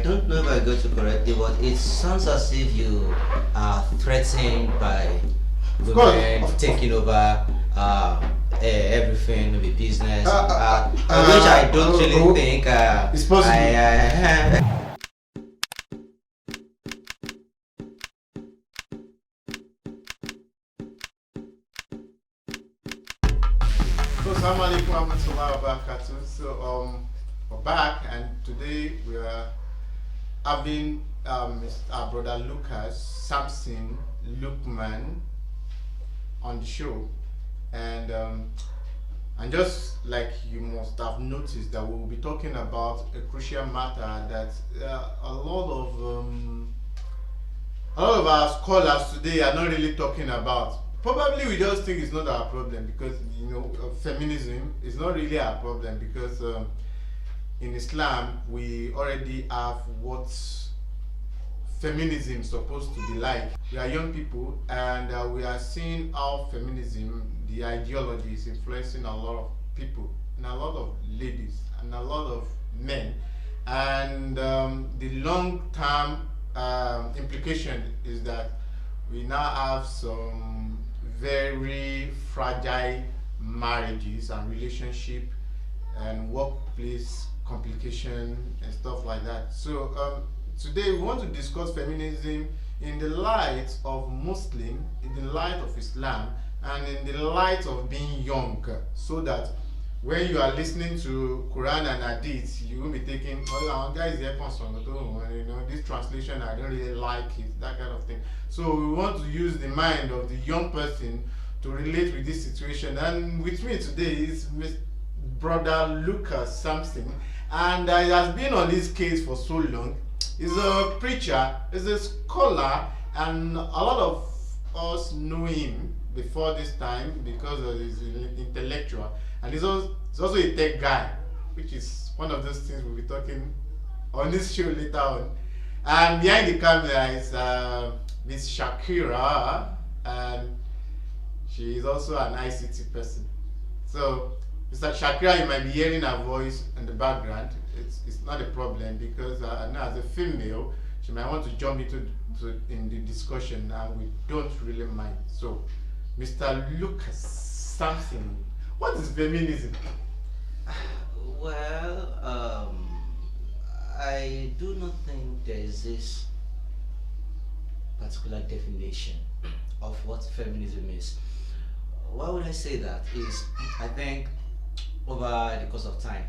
don't know if I got you correctly, but it sounds as if you are threatened by Of course, women taking over everything, the business, which I don't really think it's possible. So, Assalamu alaikum warahmatullahi wabarakatuh. So, we're back, and today we are having our brother Lucas Samson Lukman on the show, and just like you must have noticed that we will be talking about a crucial matter that a lot of our scholars today are not really talking about. Probably we just think it's not our problem because feminism is not really our problem because in Islam we already have what feminism is supposed to be like. We are young people and we are seeing how feminism, the ideology, is influencing a lot of people and a lot of ladies and a lot of men, and the long-term implication is that we now have some very fragile marriages and relationship and workplace complication and stuff like that. So today we want to discuss feminism in the light of Muslim, in the light of Islam, and in the light of being young, so that when you are listening to Quran and Hadith, you will be thinking, oh, guys, this translation, I don't really like it, that kind of thing. So we want to use the mind of the young person to relate with this situation. And with me today is Brother Lucas Samson, and he has been on this case for so long. He's a preacher, he's a scholar, and a lot of us know him before this time because of his intellectual. And he's also a tech guy, which is one of those things we'll be talking on this show later on. And behind the camera is Miss Shakira, and she is also an ICT person. So, Mr. Shakira, you might be hearing her voice in the background. It's not a problem because I know as a female, she might want to jump into in the discussion, and we don't really mind. So, Mr. Lucas Samson, what is feminism? Well, I do not think there is this particular definition of what feminism is. Why would I say that? Is I think over the course of time,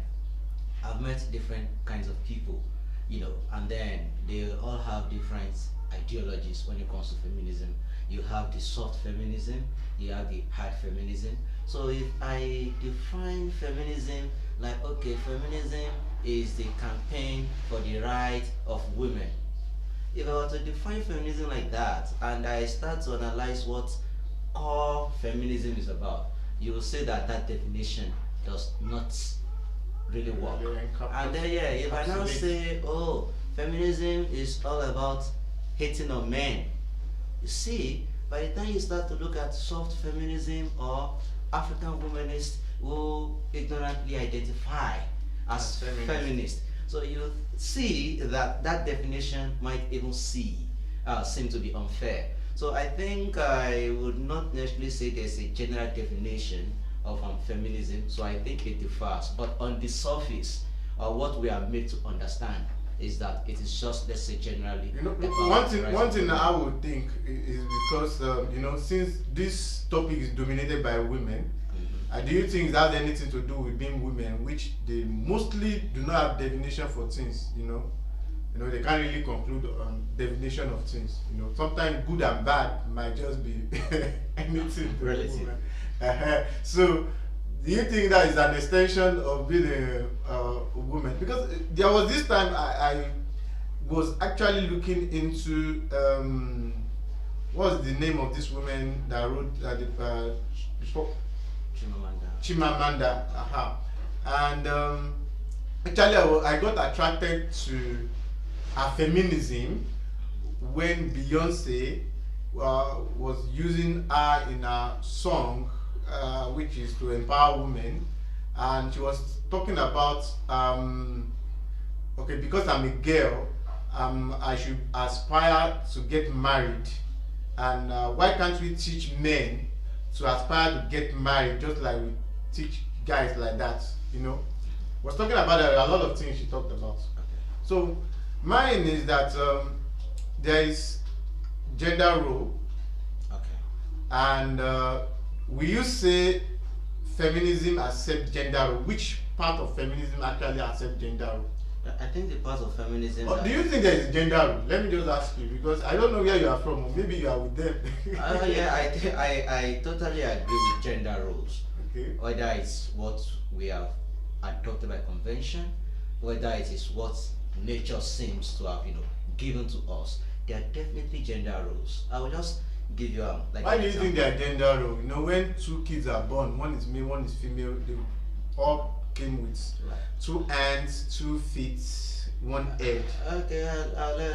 I've met different kinds of people, and then they all have different ideologies when it comes to feminism. You have the soft feminism, you have the hard feminism. So if I define feminism like, okay, feminism is the campaign for the right of women. If I were to define feminism like that, and I start to analyze what core feminism is about, you will say that that definition does not really work. And then if I now say, oh, feminism is all about hating on men, you see, by the time you start to look at soft feminism or African womanists who ignorantly identify as feminist, so you see that that definition might even seem to be unfair. So I think I would not necessarily say there's a general definition of feminism, so I think it differs. But on the surface, what we are made to understand is that it is just, let's say, generally. One thing I would think is because since this topic is dominated by women, do you think it has anything to do with being women, which they mostly do not have definition for things? They can't really conclude on definition of things. Sometimes good and bad might just be anything relative. So, do you think that is an extension of being a woman? Because there was this time I was actually looking into what's the name of this woman that wrote Chimamanda. And actually I got attracted to her feminism when Beyonce was using her in a song which is to empower women, and she was talking about okay, because I'm a girl, I should aspire to get married, and why can't we teach men to aspire to get married just like we teach guys like that? Was talking about a lot of things she talked about. So mine is that there is gender role, and will you say feminism accept gender role? Which part of feminism actually accept gender role? I think the part of feminism. Do you think there is gender role? Let me just ask you, because I don't know where you are from, or maybe you are with them. Yeah, I totally agree with gender roles. Okay. Whether it's what we have adopted by convention, whether it is what nature seems to have, given to us, there are definitely gender roles. I will just give you like. Why do you think there are gender roles? When two kids are born, one is male, one is female, they all came with 2 hands, 2 feet, 1 head. Okay,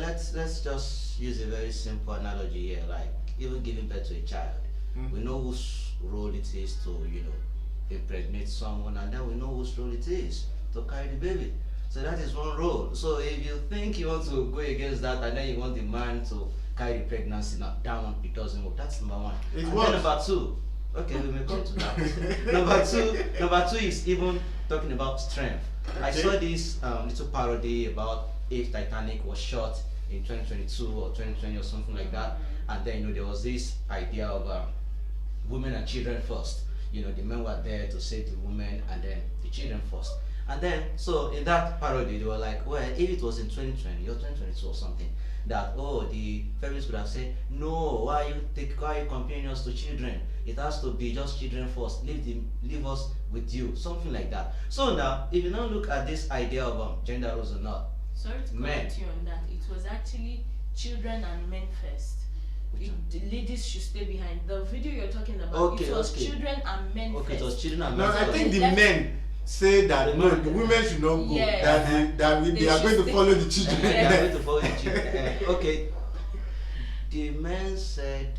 let's just use a very simple analogy here, like even giving birth to a child. We know whose role it is to, impregnate someone, and then we know whose role it is to carry the baby. So that is one role. So if you think you want to go against that, and then you want the man to carry the pregnancy, now that one, it doesn't work. That's number one. It and works. then number two, okay, we may come to that. number two is even talking about strength. Okay. I saw this little parody about if Titanic was shot in 2022 or 2020 or something like that, and then there was this idea of women and children first. The men were there to save the women and then the children first. And then, so in that parody, they were like, well, if it was in 2020 or 2022 or something, that, the feminists would have said, no, why are you comparing us to children? It has to be just children first. Leave us with you, something like that. So now, if you now look at this idea of gender roles or not, sorry to correct you on that. It was actually children and men first. The ladies should stay behind. The video you're talking about, it was children and men first. It was children and men No, first. I think the men say that the women should not go. Yes. They are going to follow the children. They are going to follow the children. Okay. The men said,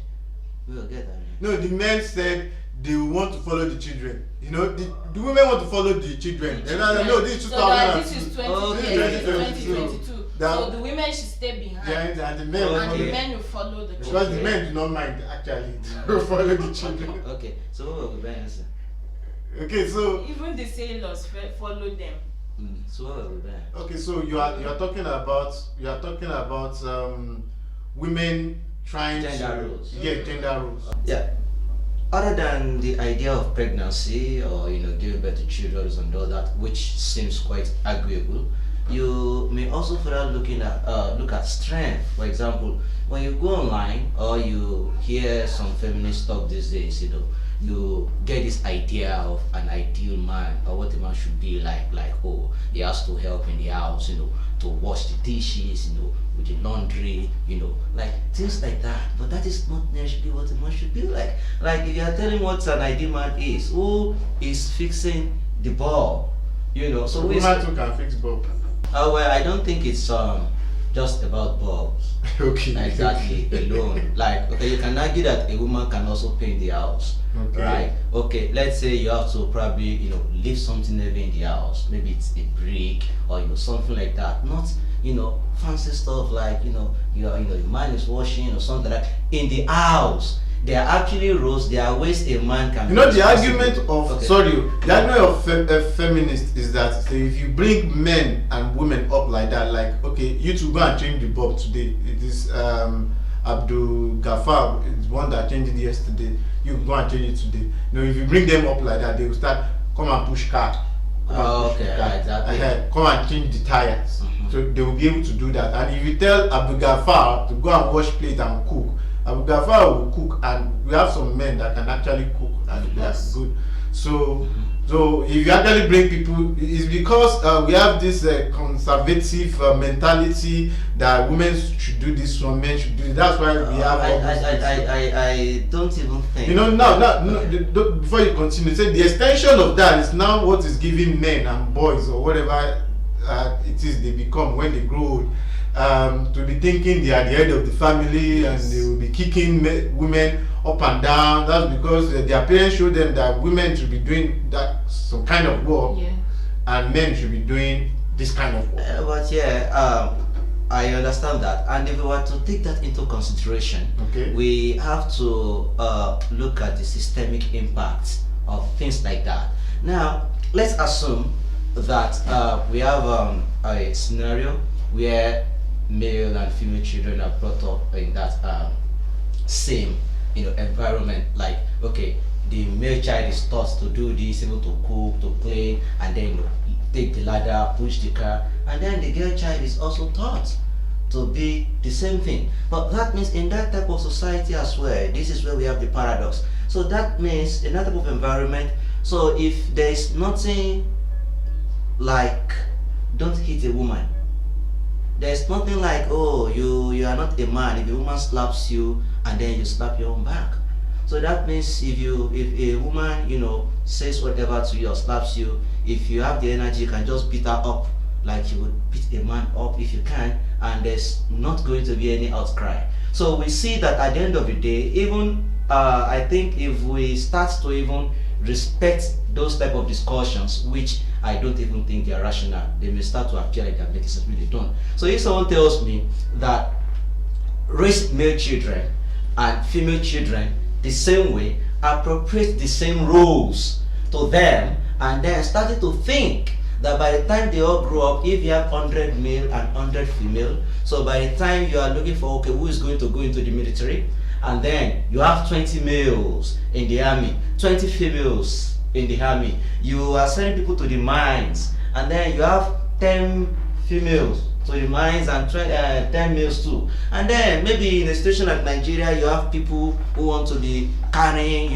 we will get that. No, the men said they want to follow the children. The women want to follow the children. No, this is 2000. So this is 2022. 2022. So the women should stay behind. And the men will follow the children. Because the men do not mind actually to follow the children. Okay, so what will we answer? Okay, so even the sailors follow them. So what will we okay, so you are talking about women trying gender to roles. Yeah, gender roles. Yeah. Other than the idea of pregnancy or giving birth to children and all that, which seems quite agreeable, you may also further look at strength. For example, when you go online or you hear some feminist talk these days, you get this idea of an ideal man or what a man should be like he has to help in the house, to wash the dishes, with the laundry, like things like that. But that is not necessarily what a man should be like. Like if you are telling what an ideal man is, who is fixing the bulb, so women too can fix bulb. Well, I don't think it's just about bulbs. Okay. Exactly, alone. Like, okay, you can argue that a woman can also paint the house. Okay. Right? Okay, let's say you have to probably, leave something heavy in the house. Maybe it's a brick or something like that. Not, fancy stuff like, your man is washing or something like that. In the house, there are actually roles, there are ways a man can the argument of the argument of Okay. Feminist is that if you bring men and women up like that, like, okay, you two go and change the bulb today. It is Abdul Ghaffar is one that changed it yesterday. You go and change it today. If you bring them up like that, they will start come and push car. Exactly. Come and change the tires. So they will be able to do that. And if you tell Abdul Ghaffar to go and wash plate and cook, Abdul Ghaffar will cook, and we have some men that can actually cook and they are good. So if you actually bring people, it's because we have this conservative mentality that women should do this, some men should do it. That's why we have all I don't even think. Before you continue, say the extension of that is now what is giving men and boys or whatever it is they become when they grow old, to be thinking they are the head of the family. Yes. And they will be kicking women up and down. That's because their parents showed them that women should be doing some kind of work, and men should be doing this kind of work. But I understand that, and if we were to take that into consideration, Okay. we have to look at the systemic impact of things like that. Now, let's assume that we have a scenario where male and female children are brought up in that same environment. Like, okay, the male child is taught to do this, able to cook, to clean, and then take the ladder, push the car, and then the girl child is also taught to be the same thing. But that means in that type of society as well, this is where we have the paradox. So that means in that type of environment, so if there is nothing like don't hit a woman, there's nothing like, oh, you are not a man if a woman slaps you and then you slap your own back. So that means if a woman says whatever to you or slaps you, if you have the energy, you can just beat her up like you would beat a man up if you can, and there's not going to be any outcry. So we see that at the end of the day, even I think if we start to even respect those type of discussions, which I don't even think they are rational, they may start to appear like they're making sense when they don't. So if someone tells me that raise male children and female children the same way, appropriate the same rules to them, and then started to think that by the time they all grow up, if you have 100 male and 100 female, so by the time you are looking for, okay, who is going to go into the military, and then you have 20 males in the army, 20 females in the army, you are sending people to the mines, and then you have 10 females to the mines and 10 males too. And then maybe in a situation like Nigeria, you have people who want to be carrying,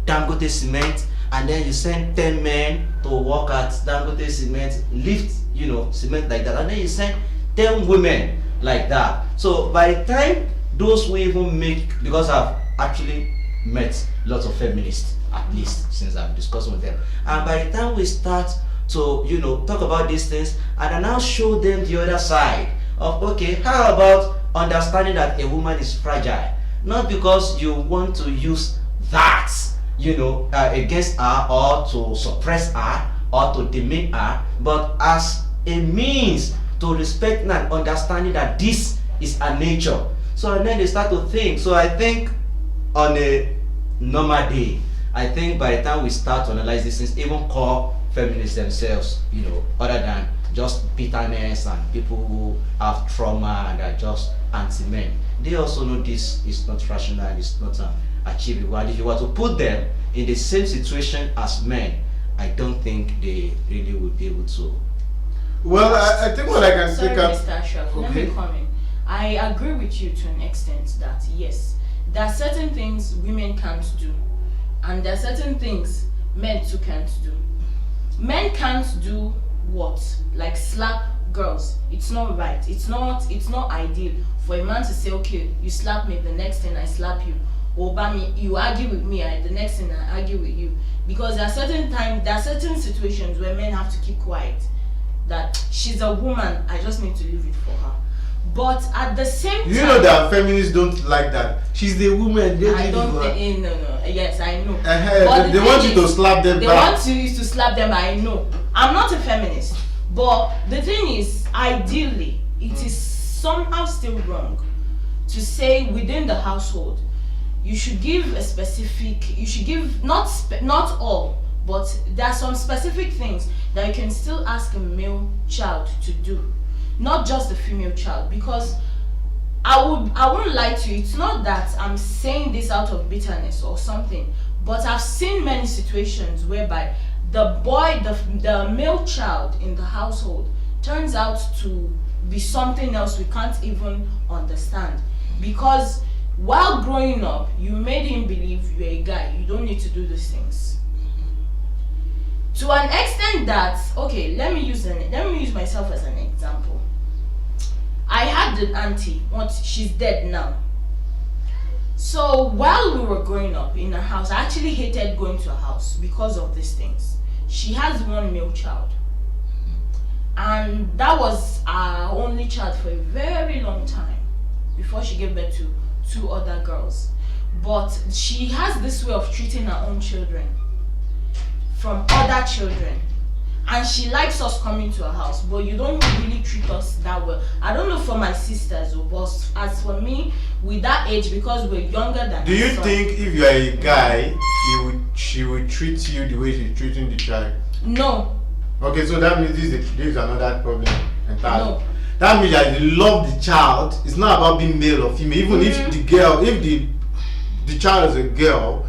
Dangote cement, and then you send 10 men to work at Dangote cement, lift, cement like that, and then you send 10 women like that. So by the time those who even make, because I've actually met lots of feminists, at least since I've discussed with them, and by the time we start to talk about these things, and I now show them the other side of, okay, how about understanding that a woman is fragile, not because you want to use that against her or to suppress her or to demean her, but as a means to respect and understanding that this is a nature. So and then they start to think. So I think on a normal day, I think by the time we start to analyze these things, even core feminists themselves, other than just bitterness and people who have trauma and are just anti-men, they also know this is not rational and it's not achievable. And if you were to put them in the same situation as men, I don't think they really would be able to. Well, I think what I can Sorry, pick up. Mr. Ashraf, let me come in. I agree with you to an extent that yes, there are certain things women can't do, and there are certain things men too can't do. Men can't do what? Like slap girls. It's not right. It's not ideal for a man to say, okay, you slap me, the next thing I slap you. Or Bami, you argue with me, the next thing I argue with you. Because there are certain situations where men have to keep quiet. That she's a woman, I just need to leave it for her. But at the same time, you know that feminists don't like that. She's the woman. I don't think, no. Yes, I know. But they want you to slap them back. They want you to slap them. I know. I'm not a feminist, but the thing is, ideally, it is somehow still wrong to say within the household, you should give a specific. You should give not all, but there are some specific things that you can still ask a male child to do. Not just the female child, because I won't lie to you, it's not that I'm saying this out of bitterness or something, but I've seen many situations whereby the male child in the household turns out to be something else we can't even understand, because while growing up you made him believe you're a guy, you don't need to do these things. To an extent that, okay, let me use myself as an example. I had an auntie, she's dead now. So while we were growing up in a house, I actually hated going to a house because of these things. She has one male child, and that was our only child for a very long time before she gave birth to 2 other girls. But she has this way of treating her own children from other children, and she likes us coming to her house, but you don't really treat us that well. I don't know, for my sisters, but as for me, with that age, because we're younger than. Do you think if you are a guy, she would treat you the way she's treating the child? No. Okay, so that means this is another problem entirely. No. That means that you love the child. It's not about being male or female. Even if the girl, if the child is a girl,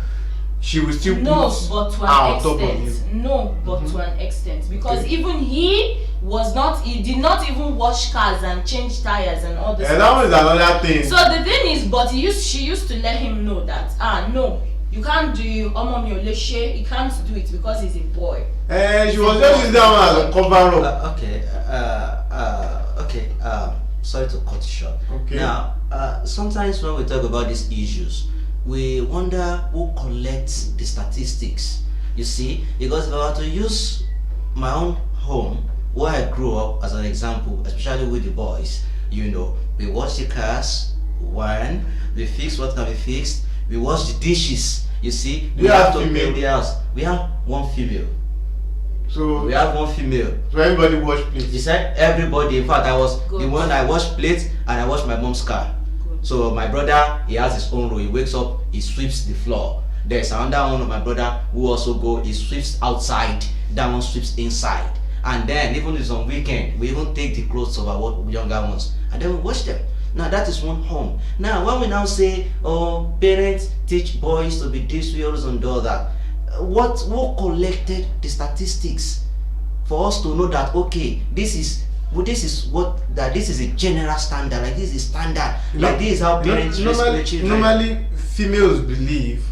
she will still no, put but to her an on top of you. extent. No, but to an extent, because even he did not even wash cars and change tires and all this. And that was another thing. So the thing is, but she used to let him know that no, you can't do you can't do it because he's a boy. And she was just using that one as a cover up. Okay. Sorry to cut you short. Okay. Now, sometimes when we talk about these issues, we wonder who collects the statistics. You see, because if I were to use my own home where I grew up as an example, especially with the boys, we wash the cars, we fix what can be fixed, we wash the dishes. You see, we have to clean the house. We have one female. So we have one female. So everybody wash plates. He said everybody. In fact, I was Good. the one I washed plates and I washed my mom's car. Good. So my brother, he has his own role. He wakes up, he sweeps the floor. There's another one of my brother who also he sweeps outside. That one sweeps inside. And then even if it's on weekend, we even take the clothes of our younger ones and then we wash them. Now that is one home. Now when we now say, oh, parents teach boys to be this way and do that, who collected the statistics for us to know that okay, this is a general standard, like this is standard, like this is how parents raise their children. Normally females believe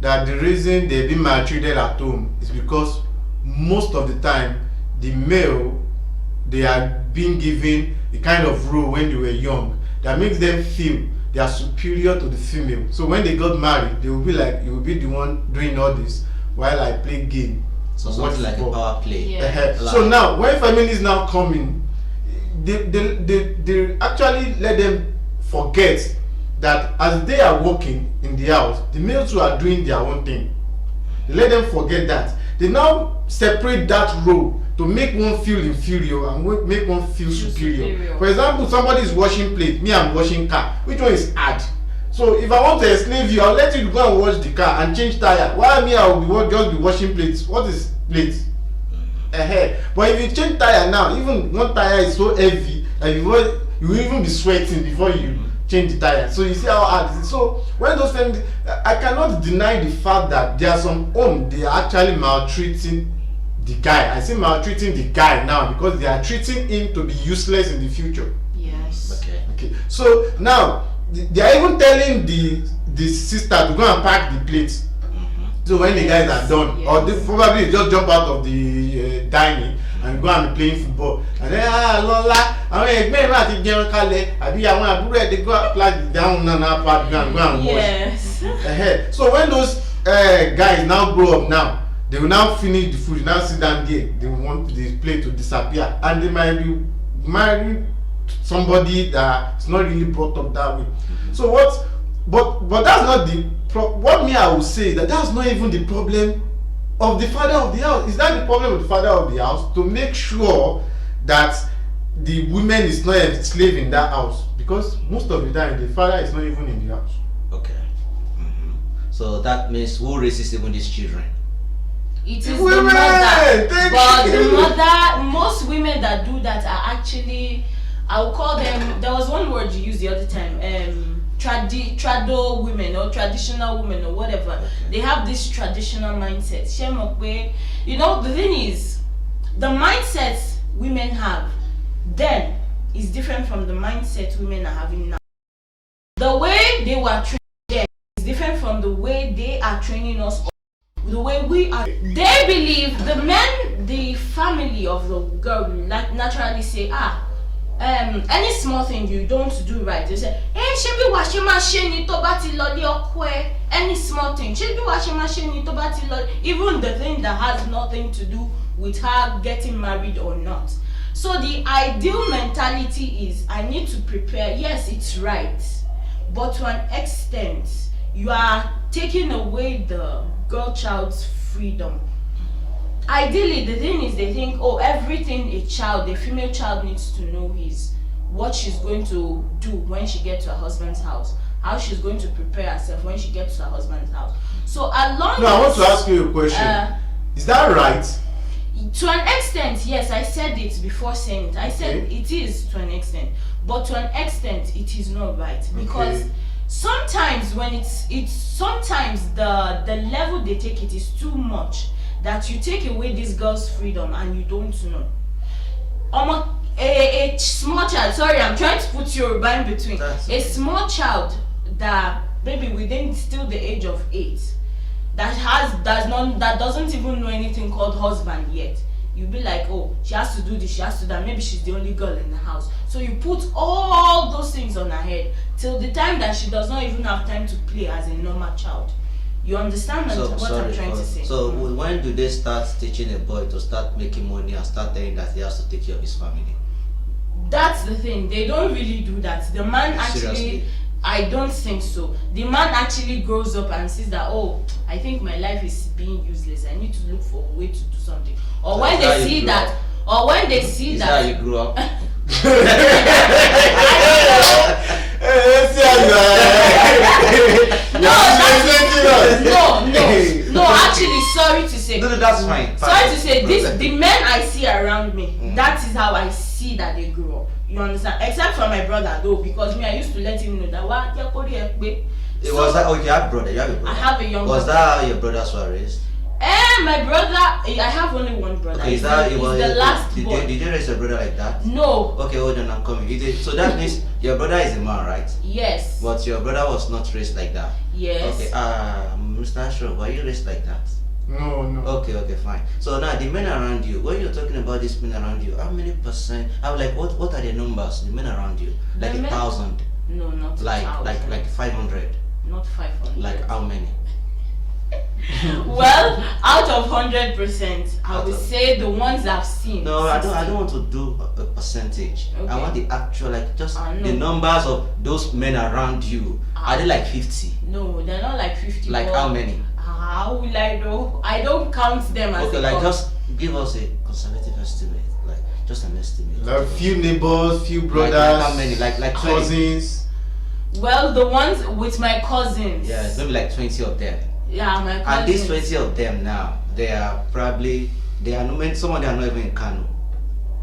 that the reason they've been maltreated at home is because most of the time the male, they are being given the kind of role when they were young that makes them feel they are superior to the female. So when they got married, they will be like, you will be the one doing all this while I play game. So something like a power play. Yeah. So now when feminists now come in, they actually let them forget that as they are working in the house, the males who are doing their own thing. They let them forget that. They now separate that role to make one feel inferior and make one feel superior. For example, somebody is washing plate, me I'm washing car. Which one is hard? So if I want to enslave you, I'll let you go and wash the car and change tire. While me, I will just be washing plates. What is plates? But if you change tire now, even one tire is so heavy that you will even be sweating before you change the tire. So you see how hard it is. So when those things, I cannot deny the fact that there are some homes they are actually maltreating the guy. I say maltreating the guy now because they are treating him to be useless in the future. Yes. Okay. So now they are even telling the sister to go and pack the plates. So when the guys are done, or they probably just jump out of the dining and go and be playing football, and then Lola, àwọn ẹgbẹ́ ìwé àti jẹun kalẹ̀ àbí àwọn àbúrò ẹ̀ dey go apply down now part go and wash. Yes. So when those guys now grow up now, they will now finish the food, now sit down there, they want the plate to disappear, and they might be marrying somebody that is not really brought up that way. So but that's not what me I will say is that's not even the problem of the father of the house. Is that the problem of the father of the house to make sure that the woman is not a slave in that house? Because most of the time the father is not even in the house. Okay. So that means who raises even these children? It is Women! the mother. But you. the mother, most women that do that are actually, I would call them, there was one word you used the other time, trado women or traditional women or whatever. Okay. They have this traditional mindset. The thing is, the mindset women have then is different from the mindset women are having now. The way they were trained then is different from the way they are training us, the way we are. They believe the family of the girl naturally say, any small thing you don't do right, they say, any small thing, even the thing that has nothing to do with her getting married or not. So the ideal mentality is, I need to prepare. Yes, it's right, but to an extent, you are taking away the girl child's freedom. Ideally, the thing is, they think, everything a female child needs to know is what she's going to do when she gets to her husband's house, how she's going to prepare herself when she gets to her husband's house. So along. No, I want to ask you a question. Is that right? To an extent, yes. I said it before saying it. I said it is to an extent, but to an extent, it is not right because sometimes when it's sometimes the level they take it is too much that you take away this girl's freedom and you don't know. A small child. Sorry, I'm trying to put Yoruba in between. A small child that maybe within still the age of 8. That doesn't even know anything called husband yet. You'll be like, oh, she has to do this, she has to do that. Maybe she's the only girl in the house. So you put all those things on her head till the time that she does not even have time to play as a normal child. You understand what I'm trying to say? So when do they start teaching a boy to start making money and start telling that he has to take care of his family? That's the thing. They don't really do that. The man actually. Seriously? I don't think so. The man actually grows up and sees that, oh, I think my life is being useless. I need to look for a way to do something. Or when they see that, or when they see that. Is that how you grew up? No, actually, sorry to say. No, that's fine. Sorry to say, the men I see around me, that is how I see that they grew up. You understand? Except for my brother though, because me, I used to let him know that It was that, you have a brother. I have a younger Was that how your brothers were raised? My brother, I have only one brother. Okay, he's the last boy. Did you raise your brother like that? No. Okay, hold on, I'm coming. So that means your brother is a man, right? Yes. But your brother was not raised like that? Yes. Okay, Mr. Ashro, were you raised like that? No. Okay, fine. So now the men around you, when you're talking about these men around you, how many percent? I'm like, what are the numbers? The men around you, like 1,000? No, not like 1,000. like 500. Not 500. Like how many? Well, out of 100%, I would say the ones I've seen. No, 60. I don't want to do a percentage. Okay. I want the actual, like just no. the numbers of those men around you. Are they like 50? No, they're not like 50. Like how many? How will I know? I don't count them as okay, like just give us a conservative estimate, like just an estimate. Like few neighbors, few brothers. Like how many? Like cousins. Well, the ones with my cousins. Yeah, maybe like 20 of them. Yeah, my cousins. And these 20 of them now, some of them are not even in Kano.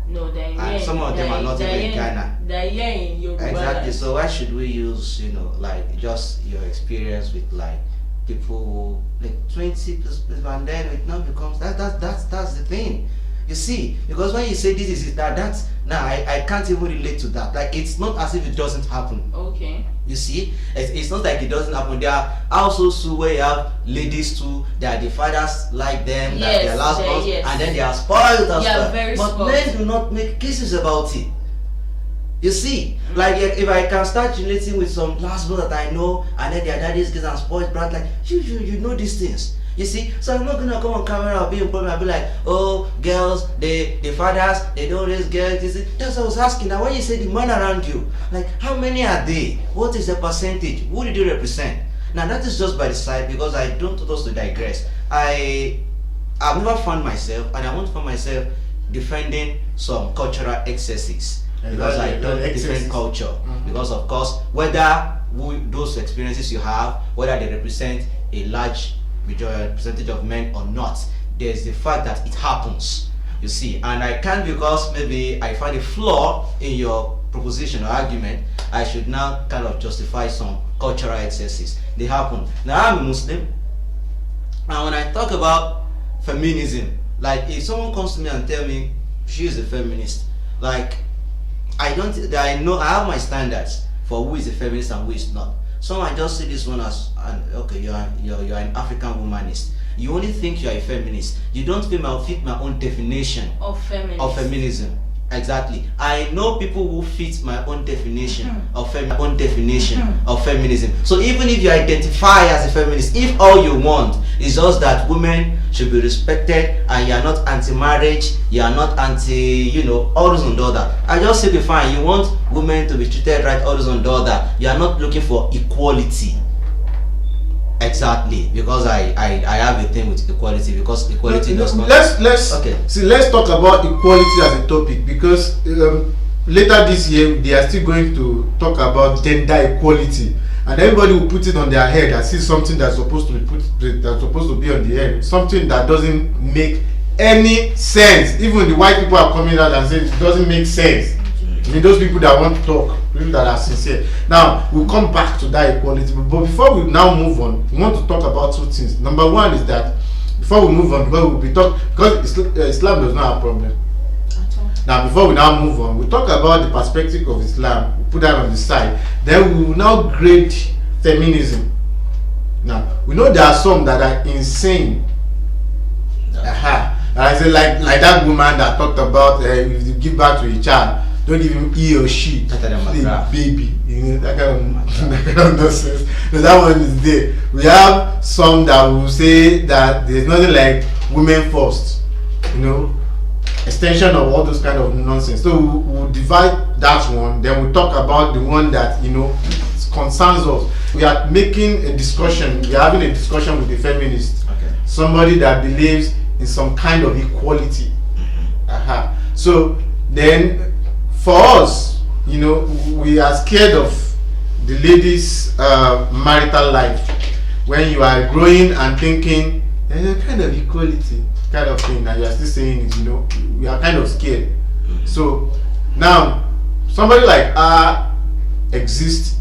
No, they're here. And some of them are not even in Ghana. They're here in Yoruba. Exactly. So why should we use, like just your experience with like people who like 20 and then it now becomes that's the thing. You see, because when you say this is that's now I can't even relate to that. Like it's not as if it doesn't happen. Okay. You see, it's not like it doesn't happen. There are households too where you have ladies too. That the fathers like them, that they're last ones, and then they are spoiled as well. Very but spoiled. Men do not make cases about it. You see, like if I can start relating with some last boys that I know, and then their daddies get and spoiled brat, like you know these things. You see, so I'm not gonna come on camera or be in problem and be like, oh, girls, the fathers, they don't raise girls. You see, that's what I was asking. Now, when you say the men around you, like, how many are they? What is the percentage? Who did you represent? Now, that is just by the side because I don't want us to digress. I've never found myself, and I won't find myself defending some cultural excesses because I don't defend culture. Because, of course, whether those experiences you have, whether they represent a large percentage of men or not, there's the fact that it happens, you see, and I can't, because maybe I find a flaw in your proposition or argument, I should now kind of justify some cultural excesses. They happen. Now I'm a Muslim, and when I talk about feminism, like if someone comes to me and tell me she is a feminist, like I have my standards for who is a feminist and who is not. So I just see this one as okay, you're an African womanist. You only think you're a feminist. You don't fit my own definition of feminism. Exactly. I know people who fit my own definition of feminism. So even if you identify as a feminist, if all you want is just that women should be respected and you are not anti-marriage, you are not anti, all this and all that, I just say, fine, you want women to be treated right, all this and all that, you are not looking for equality. Exactly, because I have a thing with equality, because equality does not. Let's talk about equality as a topic, because later this year they are still going to talk about gender equality, and everybody will put it on their head and see something that's supposed to be on the head, something that doesn't make any sense. Even the white people are coming out and saying it doesn't make sense. I mean, those people that want to talk, people that are sincere. Now we'll come back to that equality, but before we now move on, we want to talk about two things. Number one is that before we move on, because Islam does not have problem. Now before we now move on, we talk about the perspective of Islam, we put that on the side, then we will now grade feminism. Now we know there are some that are insane. I say like that woman that talked about if you give birth to a child, don't give him he or she, the baby, you know, that kind of nonsense. So that one is there. We have some that will say that there's nothing like women first, you know, extension of all those kind of nonsense. So we'll divide that one, then we'll talk about the one that, you know, concerns us. We are making a discussion, we are having a discussion with the feminist, somebody that believes in some kind of equality. So then for us, you know, we are scared of the ladies' marital life. When you are growing and thinking there's a kind of equality kind of thing, and you are still saying it, you know, we are kind of scared. So now somebody like exists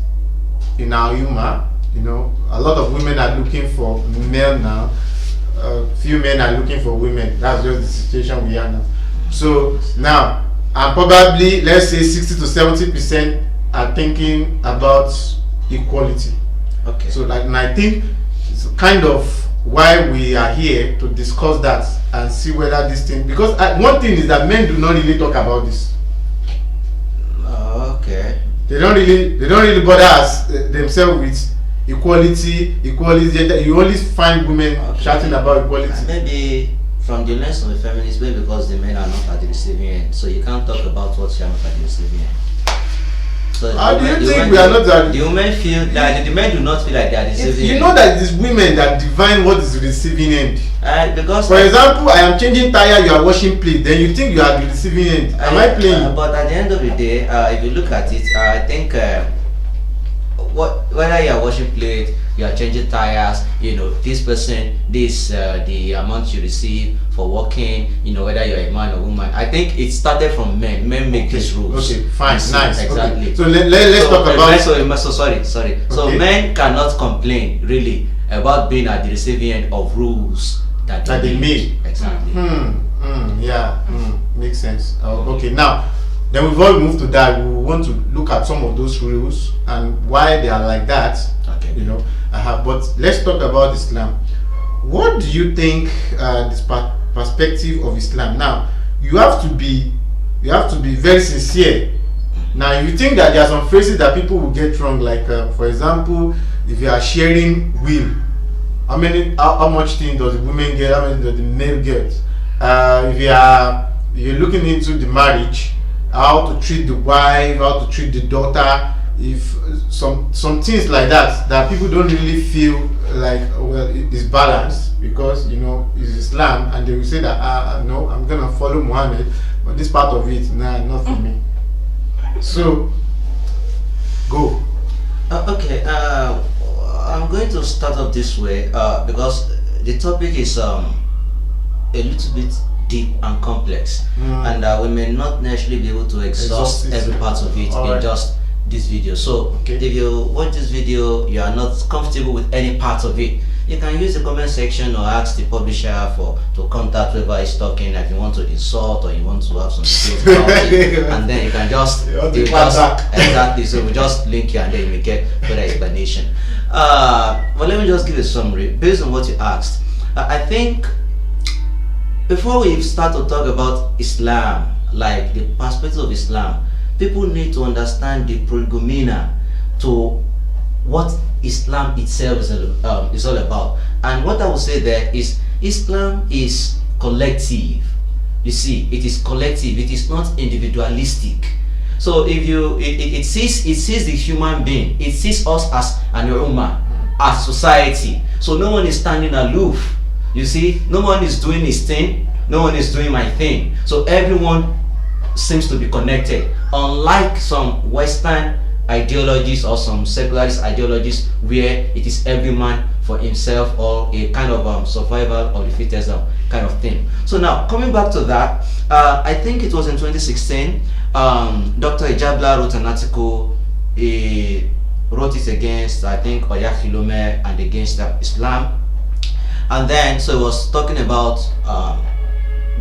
in our humor. You know, a lot of women are looking for male now. Few men are looking for women. That's just the situation we are now. So now, and probably let's say 60 to 70% are thinking about equality. Okay. So like, and I think it's kind of why we are here to discuss that and see whether this thing, because one thing is that men do not really talk about this. Okay. They don't really bother themselves with equality, gender. You only find women shouting about equality. Maybe from the lens of the feminist, maybe because the men are not at the receiving end, so you can't talk about what you are not at the receiving end. So how do you think we are not at the women feel that the men do not feel like they are the receiving end? You know that it is women that define what is the receiving end. Because for example, I am changing tire, you are washing plate, then you think you are the receiving end. Am I playing? But at the end of the day, if you look at it, I think whether you are washing plate, you are changing tires, you know, this person, the amount you receive for working, you know, whether you're a man or woman. I think it started from men. Men make these rules. Okay, fine, nice. Exactly. Okay. So let's talk about. Sorry. Okay. So men cannot complain really about being at the receiving end of rules that they made. Exactly. Makes sense. Okay, now then before we move to that, we want to look at some of those rules and why they are like that. Okay. You know, but let's talk about Islam. What do you think this perspective of Islam? Now, you have to be very sincere. Now, if you think that there are some phrases that people will get wrong, like for example, if you are sharing will, how much thing does the woman get? How much does the male get? If you're looking into the marriage, how to treat the wife, how to treat the daughter, if some things like that people don't really feel like, well, it's balanced because, you know, it's Islam, and they will say that no, I'm gonna follow Muhammad, but this part of it, nah, not for me. So go. Okay, I'm going to start off this way because the topic is a little bit deep and complex, and we may not necessarily be able to exhaust every part of it in just this video. So if you watch this video, you are not comfortable with any part of it, you can use the comment section or ask the publisher to contact whoever is talking. If you want to insult or you want to have some skills about it, and then you can just exactly. So we just link you and then you may get further explanation. Well, let me just give a summary based on what you asked. I think before we start to talk about Islam, like the perspective of Islam, people need to understand the prolegomena to what Islam itself is all about. And what I will say there is Islam is collective. You see, it is collective. It is not individualistic. So if it sees the human being, it sees us as an ummah, as society. So no one is standing aloof. You see, no one is doing his thing, no one is doing my thing. So everyone seems to be connected, unlike some Western ideologies or some secularist ideologies where it is every man for himself, or a kind of survival of the fittest kind of thing. So now coming back to that, I think it was in 2016, Dr. Ejabla wrote an article. He wrote it against, I think, Oyakilome and against Islam, and then so he was talking about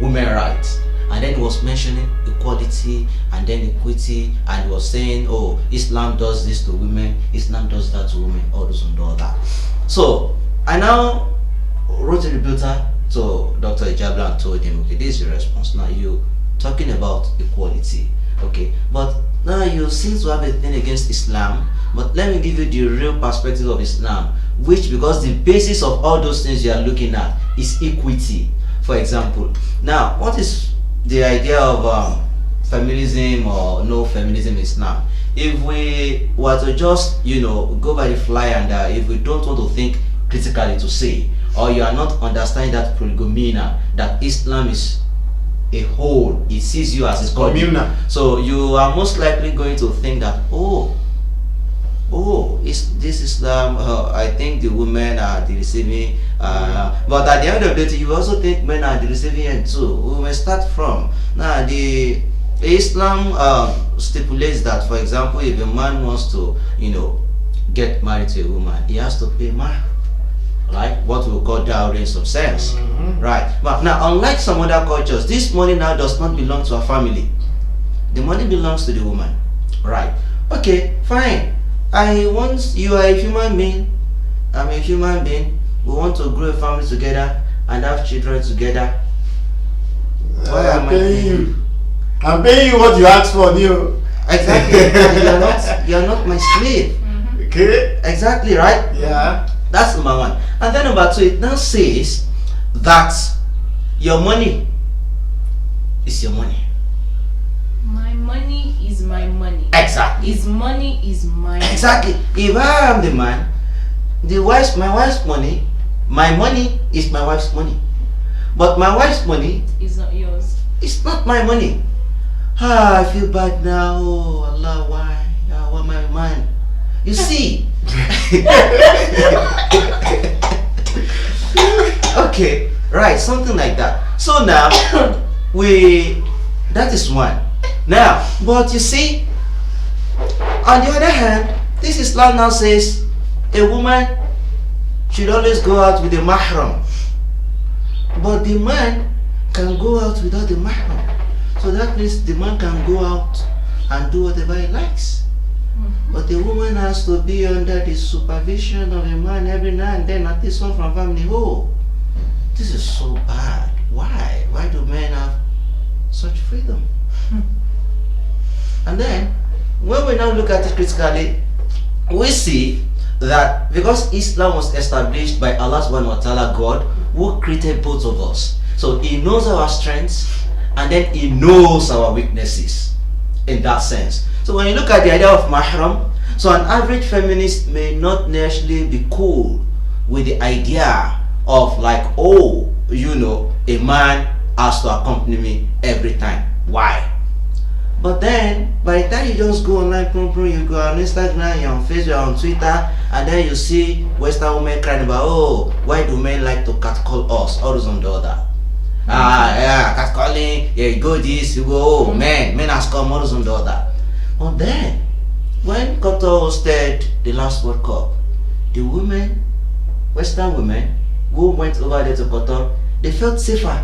women rights, and then he was mentioning equality and then equity, and he was saying, oh, Islam does this to women, Islam does that to women, all this and all that. So I now wrote a rebuttal to Dr. Ejabla and told him, okay, this is your response. Now you talking about equality, okay, but now you seem to have a thing against Islam, but let me give you the real perspective of Islam, which, because the basis of all those things you are looking at is equity. For example, now what is the idea of feminism or no feminism in Islam? If we were to just, go by the fly, and if we don't want to think critically to say, or you are not understanding that prolegomena, that Islam is a whole, it sees you as its God. So you are most likely going to think that, this Islam, I think the women are the receiving, but at the end of the day, you also think men are the receiving end too. We may start from, now the Islam stipulates that, for example, if a man wants to, get married to a woman, he has to pay mahar, right? What we call dowry in some sense, right? But now, unlike some other cultures, this money now does not belong to a family. The money belongs to the woman, right? Okay, fine. You are a human being, I'm a human being. We want to grow a family together and have children together. Why am I paying you? I'm paying you what you asked for, Neo. Exactly. You're not my slave. Okay. Exactly, right? Yeah. That's number one. And then number two, it now says that your money is your money. My money is my money. Exactly. His money is mine. Exactly. If I am the man, my wife's money, my money is my wife's money. But my wife's money is not yours. It's not my money. I feel bad now. Oh Allah, why? Why my man? You see? Okay, right, something like that. So now that is one. Now, but you see, on the other hand, this Islam now says a woman should always go out with a mahram, but the man can go out without the mahram. So that means the man can go out and do whatever he likes. But the woman has to be under the supervision of a man every now and then, at least one from family. Oh, this is so bad. Why? Why do men have such freedom? And then, when we now look at it critically, we see that because Islam was established by Allah subhanahu wa ta'ala, God, who created both of us. So He knows our strengths, and then He knows our weaknesses in that sense. So when you look at the idea of mahram, so an average feminist may not necessarily be cool with the idea of like, oh, a man has to accompany me every time. Why? But then, by the time you just go online, you go on Instagram, you're on Facebook, you're on Twitter, and then you see Western women crying about, oh, why do men like to catcall us? All this and the other. Catcalling, you go this, you go, oh, men has come, all this and the other. But then, when Qatar hosted the last World Cup, the women, Western women, who went over there to Qatar, they felt safer.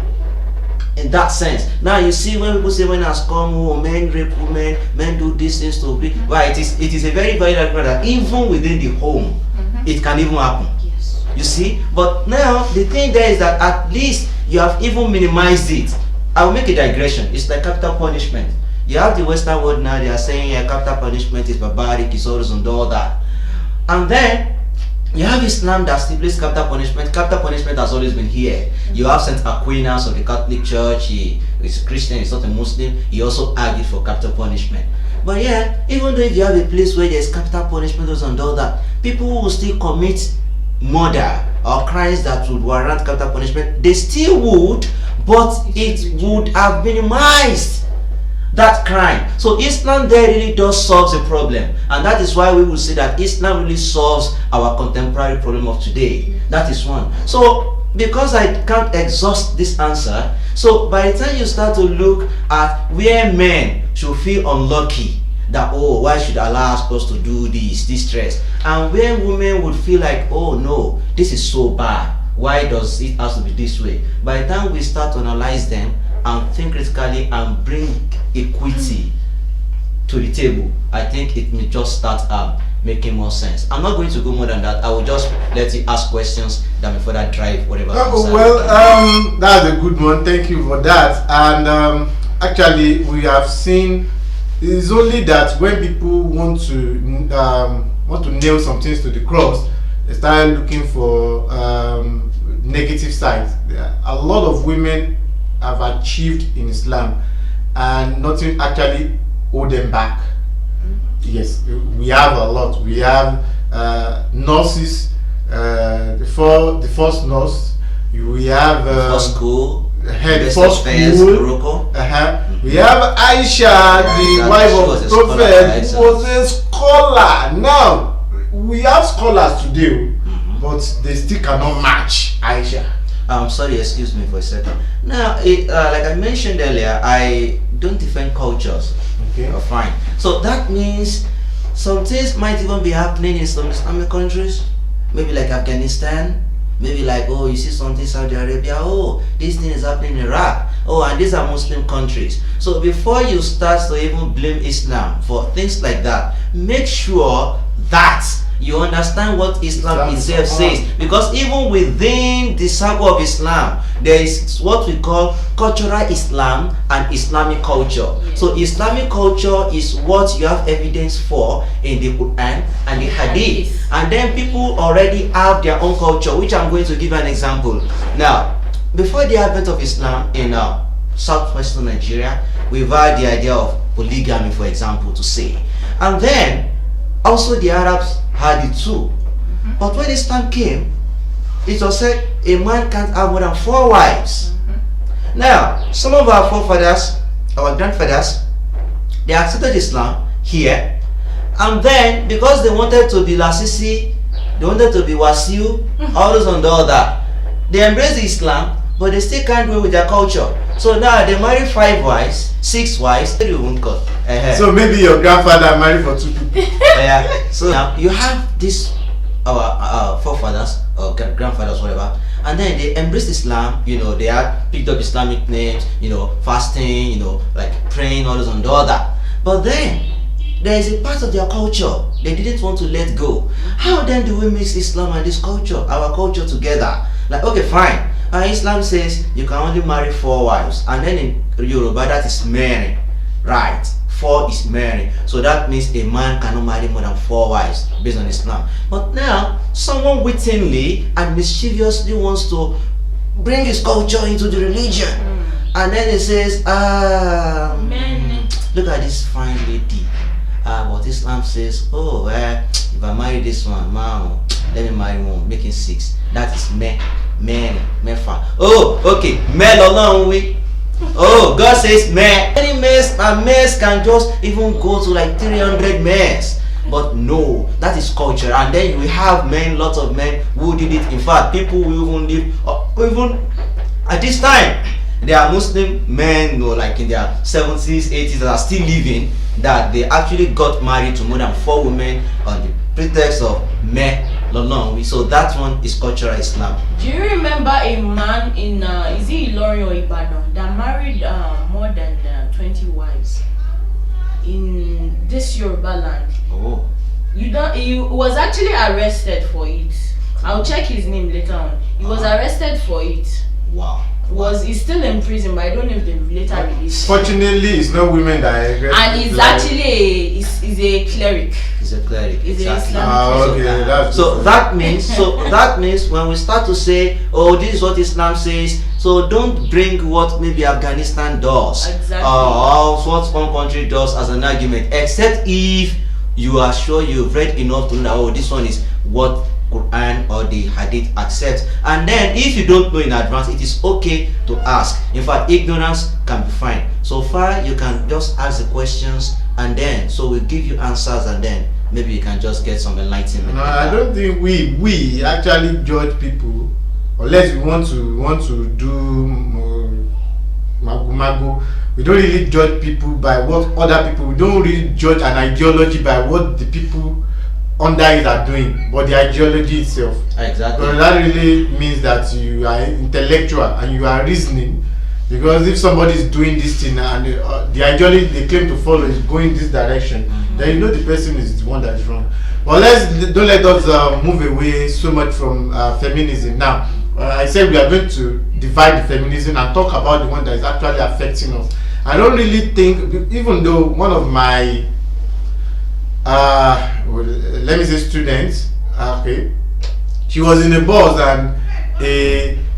In that sense. Now you see when people say men has come, oh, men rape women, men do these things to be, well, it is a very, very important that even within the home, it can even happen. Yes. You see? But now the thing there is that at least you have even minimized it. I will make a digression. It's like capital punishment. You have the Western world now, they are saying capital punishment is barbaric, it's always and all that. And then you have Islam that stipulates capital punishment. Capital punishment has always been here. You have Saint Aquinas of the Catholic Church. He is a Christian, he's not a Muslim. He also argued for capital punishment. But yeah, even though if you have a place where there's capital punishment and all that, people will still commit murder or crimes that would warrant capital punishment. They still would, but it would have minimized. that crime. So Islam there really does solve the problem, and that is why we will say that Islam really solves our contemporary problem of today. That is one. So because I can't exhaust this answer, so by the time you start to look at where men should feel unlucky, that oh, why should Allah ask us to do this stress, and where women would feel like, oh no, this is so bad, why does it have to be this way? By the time we start to analyze them and think critically and bring equity to the table, I think it may just start making more sense. I'm not going to go more than that. I will just let you ask questions that may further drive whatever. That's a good one. Thank you for that. And actually, we have seen it's only that when people want to nail some things to the cross, they start looking for negative sides. A lot of women have achieved in Islam, and nothing actually hold them back. Yes, we have a lot. We have nurses, the first nurse. We have first school. Head first school. We have Aisha, the wife of the Prophet, who was a scholar. Now we have scholars today, but they still cannot match Aisha. I'm sorry, excuse me for a second. Now, like I mentioned earlier, I don't defend cultures. Okay. Fine. So that means some things might even be happening in some Islamic countries, maybe like Afghanistan, maybe like, oh, you see something Saudi Arabia, oh, this thing is happening in Iraq, oh, and these are Muslim countries. So before you start to even blame Islam for things like that, make sure that you understand what Islam itself says, because even within the circle of Islam, there is what we call cultural Islam and Islamic culture. So Islamic culture is what you have evidence for in the Quran and the Hadith, and then people already have their own culture, which I'm going to give an example. Now, before the advent of Islam in southwestern Nigeria, we've had the idea of polygamy, for example, to say, and then also the Arabs had it too. But when Islam came, it was said a man can't have more than 4 wives. Now, some of our forefathers, our grandfathers, they accepted Islam here, and then because they wanted to be Lasisi, they wanted to be Wasiu, all those and all that, they embraced Islam, but they still can't go with their culture. So now they marry 5 wives, 6 wives, they won't cut. So maybe your grandfather married for 2 people. Yeah. So now you have this our forefathers or grandfathers, whatever, and then they embraced Islam. You know, they had picked up Islamic names. You know, fasting. You know, like praying, all this and all that. But then there is a part of their culture they didn't want to let go. How then do we mix Islam and this culture, our culture, together? Like, okay, fine. Islam says you can only marry 4 wives, and then in Yoruba that is marrying, right? 4 is marrying, so that means a man cannot marry more than 4 wives based on Islam. But now someone wittingly and mischievously wants to bring his culture into the religion, and then he says, look at this fine lady. But Islam says, oh, if I marry this one, man, let me marry one, making 6. That is mefa. Oh, okay, along with. Oh, God says men. Many males can just even go to like 300 males. But no, that is culture. And then we have men, lots of men who did it. In fact, people who even live, even at this time, there are Muslim men, you know, like in their 70s, 80s, that are still living, that they actually got married to more than 4 women on the pretext of men. So that one is cultural Islam. Do you remember a man in is it Ilorin or Ibadan that married more than 20 wives in this Yoruba land? Oh. He was actually arrested for it. I'll check his name later on. He was arrested for it. Wow. He's still in prison, but I don't know if they later released him. Fortunately, it's not women that are arrested. And he's actually he's a cleric. He's a cleric. He's Exactly. Islamic So that means when we start to say, oh, this is what Islam says, so don't bring what maybe Afghanistan does, Exactly. or what one country does as an argument, except if you are sure you've read enough to know that, oh, this one is what Quran or the Hadith accept. And then if you don't know in advance, it is okay to ask. In fact, ignorance can be fine. So far, you can just ask the questions, and then so we'll give you answers, and then maybe you can just get some enlightenment. No, I don't think we actually judge people unless we want to do mago. We don't really judge people by what other people. We don't really judge an ideology by what the people under it are doing, but the ideology itself. Exactly. So that really means that you are intellectual and you are reasoning. Because if somebody is doing this thing and the ideology they claim to follow is going this direction, then you know the person is the one that is wrong. But don't let us move away so much from feminism. Now, I said we are going to divide the feminism and talk about the one that is actually affecting us. I don't really think, even though one of my let me say students, okay, she was in a bus and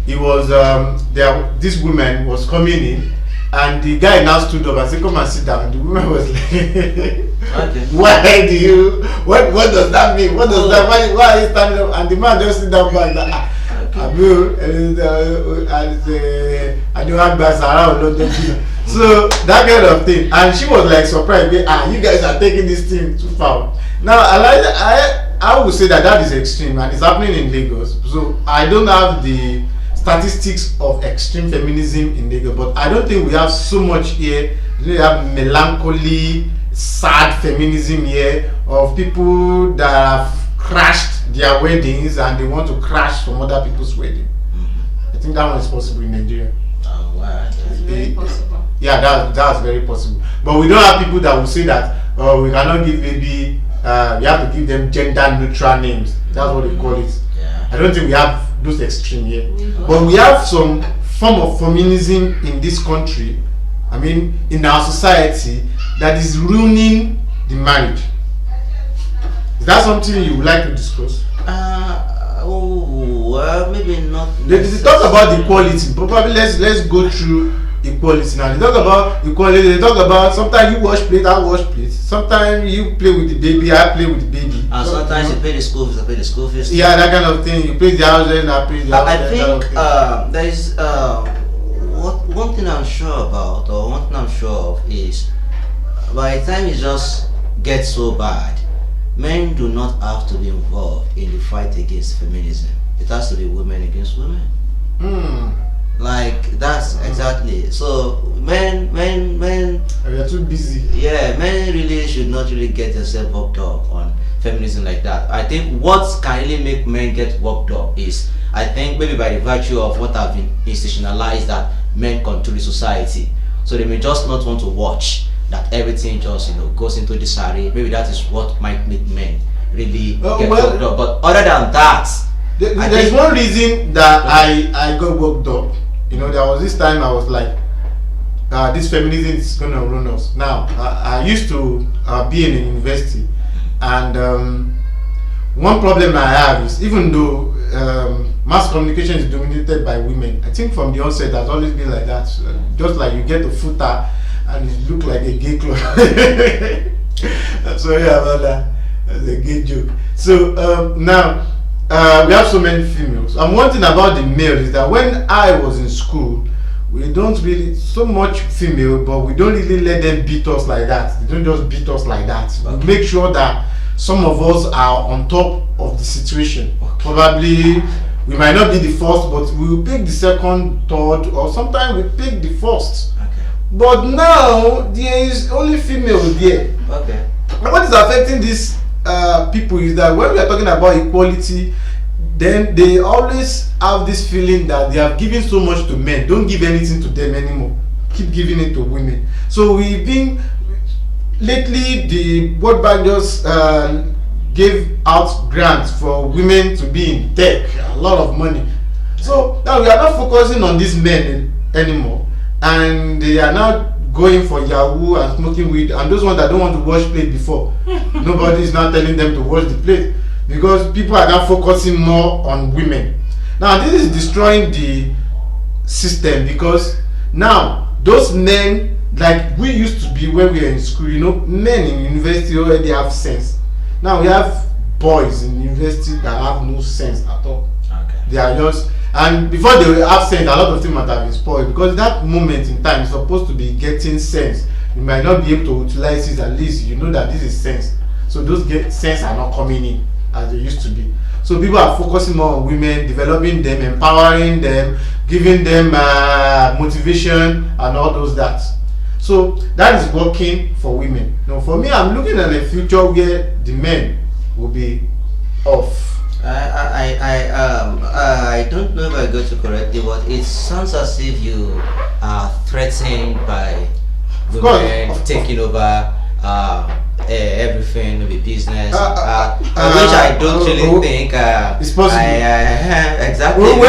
he was this woman was coming in, and the guy now stood up and said, "Come and sit down." The woman was like, okay. "Why do you? What does that mean? What does that? Why are you standing up?" And the man just sit down back like, I don't have that around. So that kind of thing, and she was like surprised. You guys are taking this thing too far. Now I would say that is extreme, and it's happening in Lagos. So I don't have the statistics of extreme feminism in Lagos, but I don't think we have so much here. We have melancholy, sad feminism here of people that have crashed their weddings and they want to crash some other people's wedding. I think that one is possible in Nigeria. Oh wow, It's very possible. Yeah, that's very possible. But we don't have people that will say that we cannot give baby. We have to give them gender neutral names. That's what they call it. yeah. I don't think we have those extreme here, but we have some form of feminism in this country. I mean, in our society, that is ruining the marriage. Is that something you would like to discuss? Well, maybe not. They talk about equality. Probably let's go through equality now. They talk about equality. They talk about sometimes you wash plate, I wash plate. Sometimes you play with the baby, I play with the baby. And sometimes you pay the school fees, I pay the school fees. Yeah, that kind of thing. You pay the house rent, I pay the house rent. I think there is one thing I'm sure about, or one thing I'm sure of is, by the time it just gets so bad, men do not have to be involved in the fight against feminism. It has to be women against women. Like that's exactly. So men We are too busy. yeah, men really should not really get themselves worked up on feminism like that. I think what can really make men get worked up is, I think maybe by the virtue of what have been institutionalized, that men control the society. So they may just not want to watch that everything just goes into disarray. Maybe that is what might make men really get worked up. But other than that, there's one reason that I got worked up. There was this time I was like, this feminism is gonna ruin us. Now I used to be in a university, and one problem I have is, even though mass communication is dominated by women, I think from the onset that's always been like that. Just like you get a footer and it look like a gay club. I'm sorry about that. That's a gay joke. So now we have so many females. And one thing about the male is that when I was in school, we don't really so much female, but we don't really let them beat us like that. They don't just beat us like that. We make sure that some of us are on top of the situation. Probably we might not be the first, but we will pick the second, third, or sometimes we pick the first. But now there is only female there. okay. And what is affecting these people is that when we are talking about equality, then they always have this feeling that they have given so much to men. Don't give anything to them anymore. Keep giving it to women. So we've been lately, the World Bank just gave out grants for women to be in tech, a lot of money. So now we are not focusing on these men anymore, and they are now going for Yahoo and smoking weed, and those ones that don't want to wash plate before, nobody is now telling them to wash the plate, because people are now focusing more on women. Now this is destroying the system, because now those men, like we used to be when we were in school, men in university already have sense. Now we have boys in university that have no sense at all. Okay. They are just And before they will have sense, a lot of things might have been spoiled, because that moment in time is supposed to be getting sense. You might not be able to utilize it, at least you know that this is sense. So those sense are not coming in as they used to be. So people are focusing more on women, developing them, empowering them, giving them motivation and all those that. So that is working for women. Now for me, I'm looking at a future where the men will be off. I don't know if I got you correctly, but it sounds as if you are threatened by women taking over everything, maybe business, which I don't really think it's possible. Exactly. No, I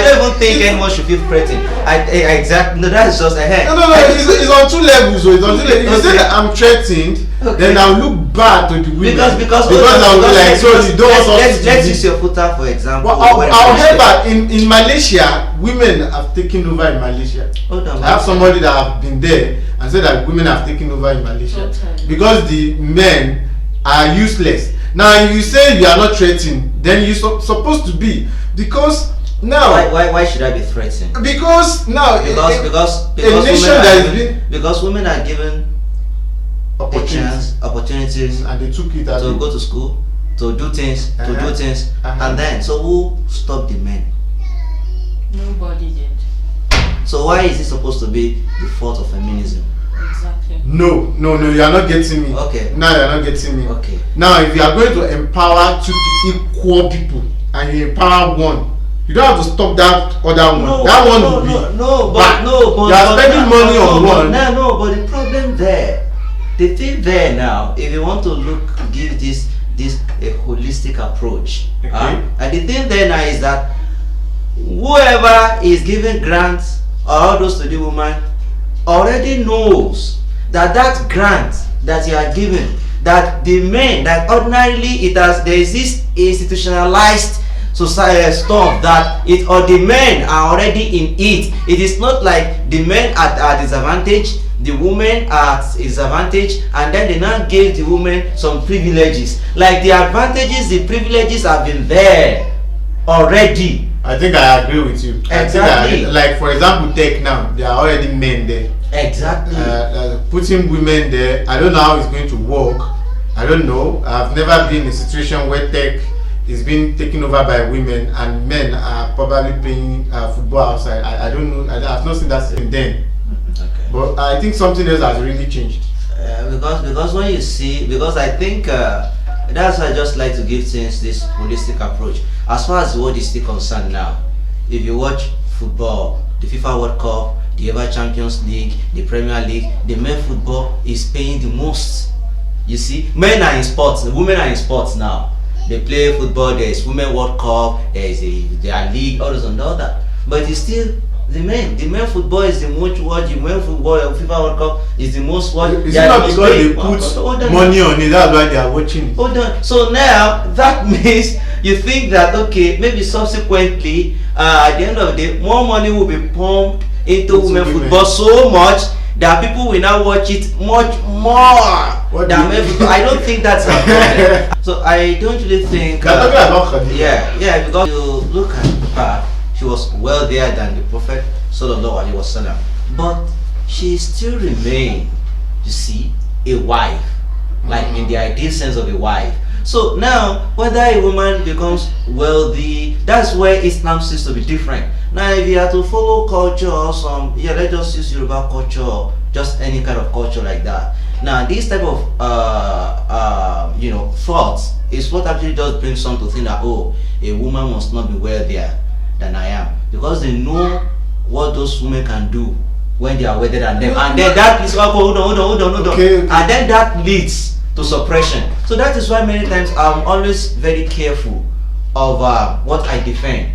don't even think anyone should feel threatened. Exactly. No, that's just ahead. No. It's on two levels. So it's on two levels. If you say that I'm threatened, then I'll look bad to the women. Because I'll be like, so you don't want us to let's use your footer for example. However, in Malaysia, women have taken over in Malaysia. I have somebody that have been there and said that women have taken over in Malaysia because the men are useless. Now you say you are not threatened, then you're supposed to be, because now why should I be threatened? Because now because women are given opportunities and they took it to go to school, to do things, and then so who stopped the men? Nobody did. So why is it supposed to be the fault of feminism? Exactly. No, you are not getting me. Okay. Now you are not getting me. Okay. Now if you are going to empower two equal people and you empower one, you don't have to stop that other one. No, that one will be but you are spending money on one. No, but the problem there, the thing there now, if you want to give this a holistic approach, okay. And the thing there now is that whoever is giving grants or all those to the woman already knows that grant that you are given, that the men, that ordinarily there is this institutionalized society stuff that or the men are already in it. It is not like the men are disadvantaged, the women are disadvantaged, and then they now give the women some privileges. Like the advantages, the privileges have been there already. I think I agree with you. Exactly. Like for example, tech now, there are already men there. Exactly. Putting women there, I don't know how it's going to work. I don't know. I've never been in a situation where tech is being taken over by women and men are probably playing football outside. I don't know. I've not seen that since then. Okay. But I think something else has really changed. Because when you see, because I think that's why I just like to give things this holistic approach. As far as the world is still concerned now, if you watch football, the FIFA World Cup, the UEFA Champions League, the Premier League, the men football is paying the most. You see, men are in sports, women are in sports now. They play football, there is Women World Cup, there is their league, all this and all that. But it's still the men. The men football is the most watched. The men football, FIFA World Cup is the most watched. Is it not because they put money on it? That's why they are watching it. Hold on. So now that means you think that okay, maybe subsequently, at the end of the day, more money will be pumped into women football so much that people will now watch it much more than men football. I don't think that's a problem. So I don't really think. Yeah, because you look at her. She was wealthier than the Prophet Sallallahu Alaihi Wasallam, but she still remained, you see, a wife, like in the ideal sense of a wife. So now, whether a woman becomes wealthy, that's where Islam seems to be different. Now, if you have to follow culture or let's just use Yoruba culture, or just any kind of culture like that. Now, this type of thoughts is what actually just brings some to think that a woman must not be wealthier than I am, because they know what those women can do when they are wealthier than them, and then that is hold on, okay. And then that leads to suppression. So that is why many times I'm always very careful of what I defend.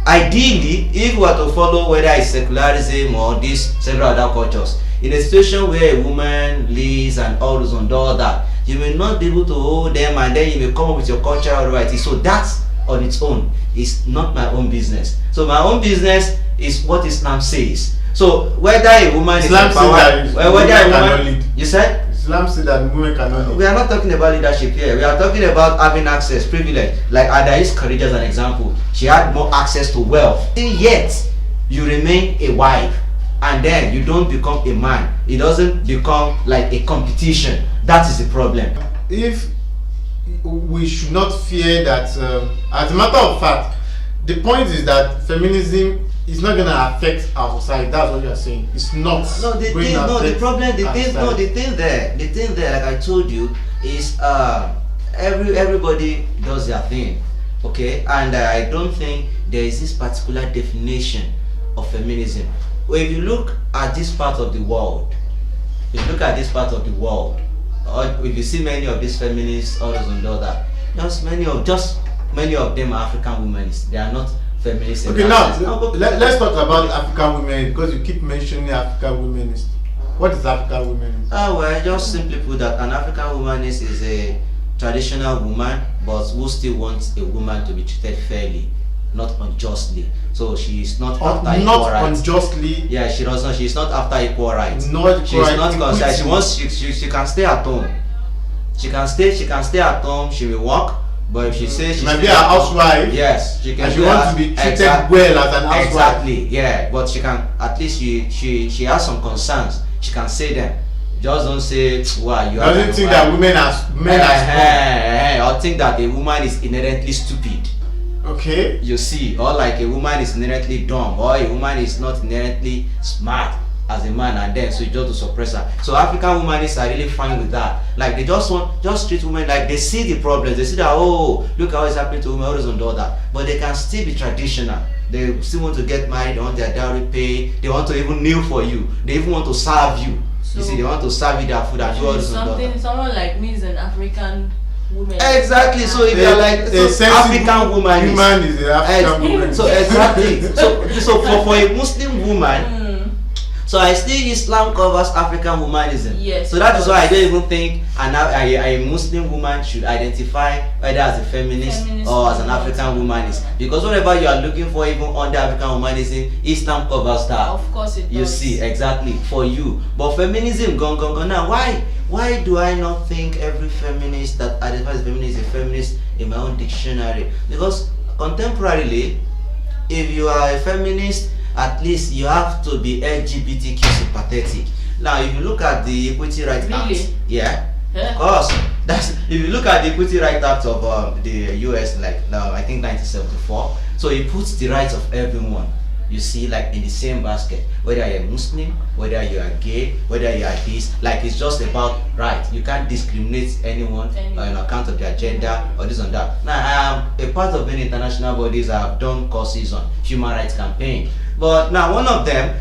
Ideally, if we are to follow whether it's secularism or these several other cultures, in a situation where a woman lives and all this and all that, you may not be able to hold them, and then you may come up with your cultural rights. So that's on its own is not my own business. So my own business is what Islam says. So whether a woman Islam is empowered, whether a woman, you said Islam says that women cannot lead. We are not talking about leadership here. We are talking about having access, privilege. Like Adai's Khadija as an example. She had more access to wealth. Yet, you remain a wife. And then you don't become a man. It doesn't become like a competition. That is the problem. If we should not fear that, as a matter of fact, the point is that feminism is not going to affect our society. That's what you are saying. It's not. No, the going thing, to no, the affect problem, the our thing, no, society. the thing there, like I told you, is everybody does their thing, okay, and I don't think there is this particular definition of feminism. If you look at this part of the world, or if you see many of these feminists, others and all that, just many of them are African women. They are not feminists. Okay, now let's talk about African women, because you keep mentioning African women. What is African women? Well, just simply put that an African womanist is a traditional woman, but who still wants a woman to be treated fairly, not unjustly. So she is not after equal rights. Unjustly. Yeah, she does not. She is not after equal rights. Not She is not concerned. She wants. She can stay at home. She can stay at home. She will work. But if she says she might be a housewife. Yes, she can. And she wants to be treated well as an housewife. Exactly. Yeah, but she can. At least she has some concerns. She can say them. Just don't say, "Wow, you are." Doesn't think that women are or think that a woman is inherently stupid. Okay. You see, or like a woman is inherently dumb, or a woman is not inherently smart as a man, and then so you just to suppress her. So African humanists are really fine with that. Like they just treat women like they see the problems. They see that, oh, look how it's happening to women, all this and all that. But they can still be traditional. They still want to get married. They want their dowry paid. They want to even kneel for you. They even want to serve you. So you see, they want to serve you their food and do all this and all that. Someone like me is an African woman. Exactly. So if you're like African woman is an African woman. So exactly. So for a Muslim woman. So I still Islam covers African womanism. Yes. So that is why I don't even think a Muslim woman should identify either as a feminist or as an African womanist. Because whatever you are looking for, even under African womanism, Islam covers that. Of course it does. You see, exactly, for you. But feminism, gone. Now, why do I not think every feminist that identifies as feminist is a feminist in my own dictionary? Because contemporarily, if you are a feminist, at least you have to be LGBTQ sympathetic. Now, if you look at the Equality Rights Act, yeah, of course. If you look at the Equality Rights Act of the US, like I think 1974, so it puts the rights of everyone, you see, like in the same basket. Whether you're Muslim, whether you are gay, whether you are this, like it's just about right. You can't discriminate anyone on account of their gender or this and that. Now, I am a part of many international bodies. I have done courses on human rights campaign. But now one of them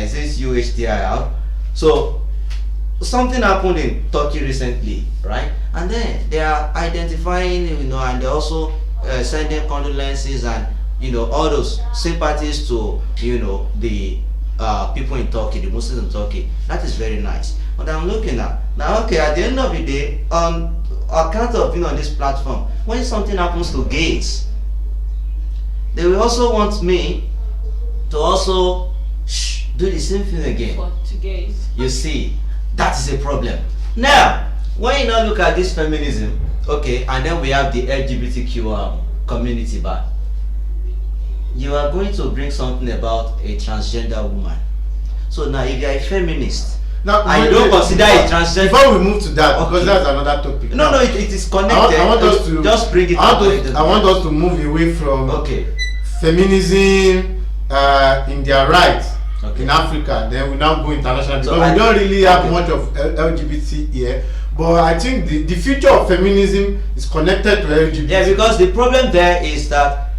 is this UHDIR. So something happened in Turkey recently, right? And then they are identifying, and they're also sending condolences and all those sympathies to the people in Turkey, the Muslims in Turkey. That is very nice. But I'm looking at now. Okay, at the end of the day, on account of being on this platform, when something happens to gays, they will also want me to also do the same thing again. To gays. You see, that is a problem. Now, when you now look at this feminism, okay, and then we have the LGBTQ community back, you are going to bring something about a transgender woman. So now, if you are a feminist, now, I don't consider it transgender. Before we move to that, because that's another topic. No, it is connected. I want us to just bring it up. I want us to move away from feminism in their rights in Africa. Then we now go international, because we don't really have much of LGBT here. But I think the future of feminism is connected to LGBT. Yeah, because the problem there is that,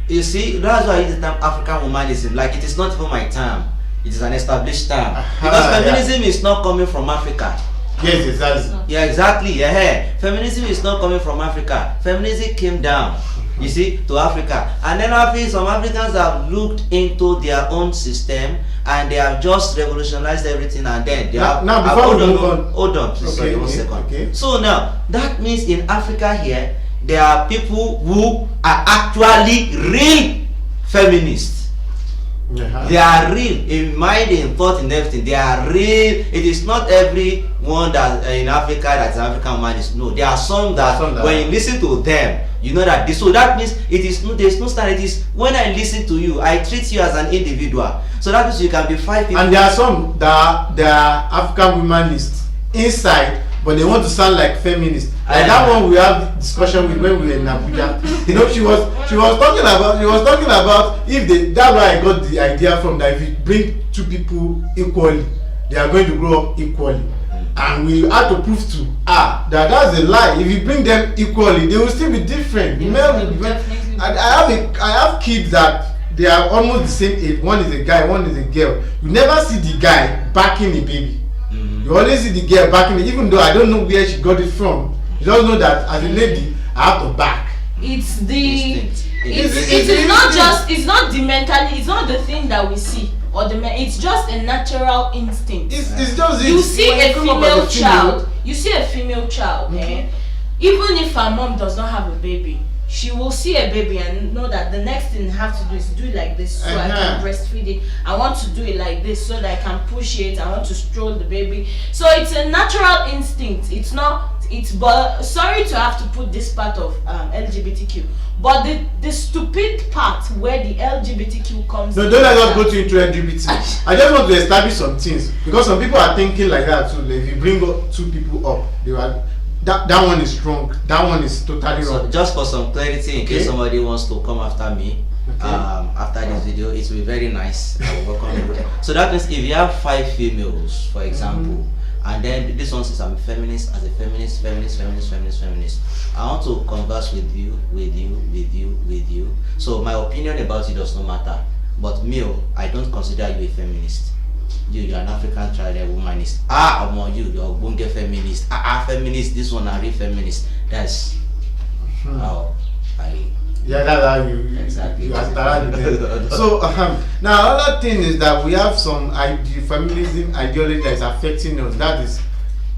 you see, that's why I use the term African womanism. Like, it is not even my term. It is an established term. Because feminism is not coming from Africa. Yes, exactly. Yeah, exactly. Yeah. Feminism is not coming from Africa. Feminism came down, you see, to Africa. And then some Africans have looked into their own system and they have just revolutionized everything, and then they have... Now, before we move on... Hold on, please, sorry, 1 second. Okay. So now, that means in Africa here, there are people who are actually real feminists. They are real in mind, in thought, in everything. They are real. It is not everyone that in Africa that's an African man is. No, there are some that when you listen to them, you know that this. So that means it is no. There's no standard. It is when I listen to you, I treat you as an individual. So that means you can be 5 people. And there are some that are African womanists inside, but they want to sound like feminists. Like that one we have discussion with when we were in Abuja. You know, she was talking about if they, that's why I got the idea from, that if you bring 2 people equally, they are going to grow up equally. And we had to prove to her that that's a lie. If you bring them equally, they will still be different. I have kids that they are almost the same age. One is a guy, one is a girl. You never see the guy backing a baby. You always see the girl backing it, even though I don't know where she got it from. You just know that as a lady, I have to back. It's the it's not just, it's not the mentality, it's not the thing that we see or the it's just a natural instinct. It's just you see a female child, you see a female child, even if her mom does not have a baby, she will see a baby and know that the next thing I have to do is do it like this, so I can breastfeed it. I want to do it like this so that I can push it. I want to stroll the baby. So it's a natural instinct. It's not. It's but sorry to have to put this part of LGBTQ, but the stupid part where the LGBTQ comes. No, don't let us go into LGBT. I just want to establish some things, because some people are thinking like that too. Like if you bring up 2 people up, they are. That one is wrong. That one is totally wrong. So just for some clarity, in case somebody wants to come after me, after this video, it will be very nice. I will welcome you. So that means if you have 5 females, for example, and then this one says I'm a feminist, as a feminist, I want to converse with you. So my opinion about you does not matter. But male, I don't consider you a feminist. You're an African child, a womanist. Among you're a bunge feminist. Feminist, this one are real feminist. That's how I. Yeah, that's how you exactly. You so now another thing is that we have some feminism ideology that is affecting us. That is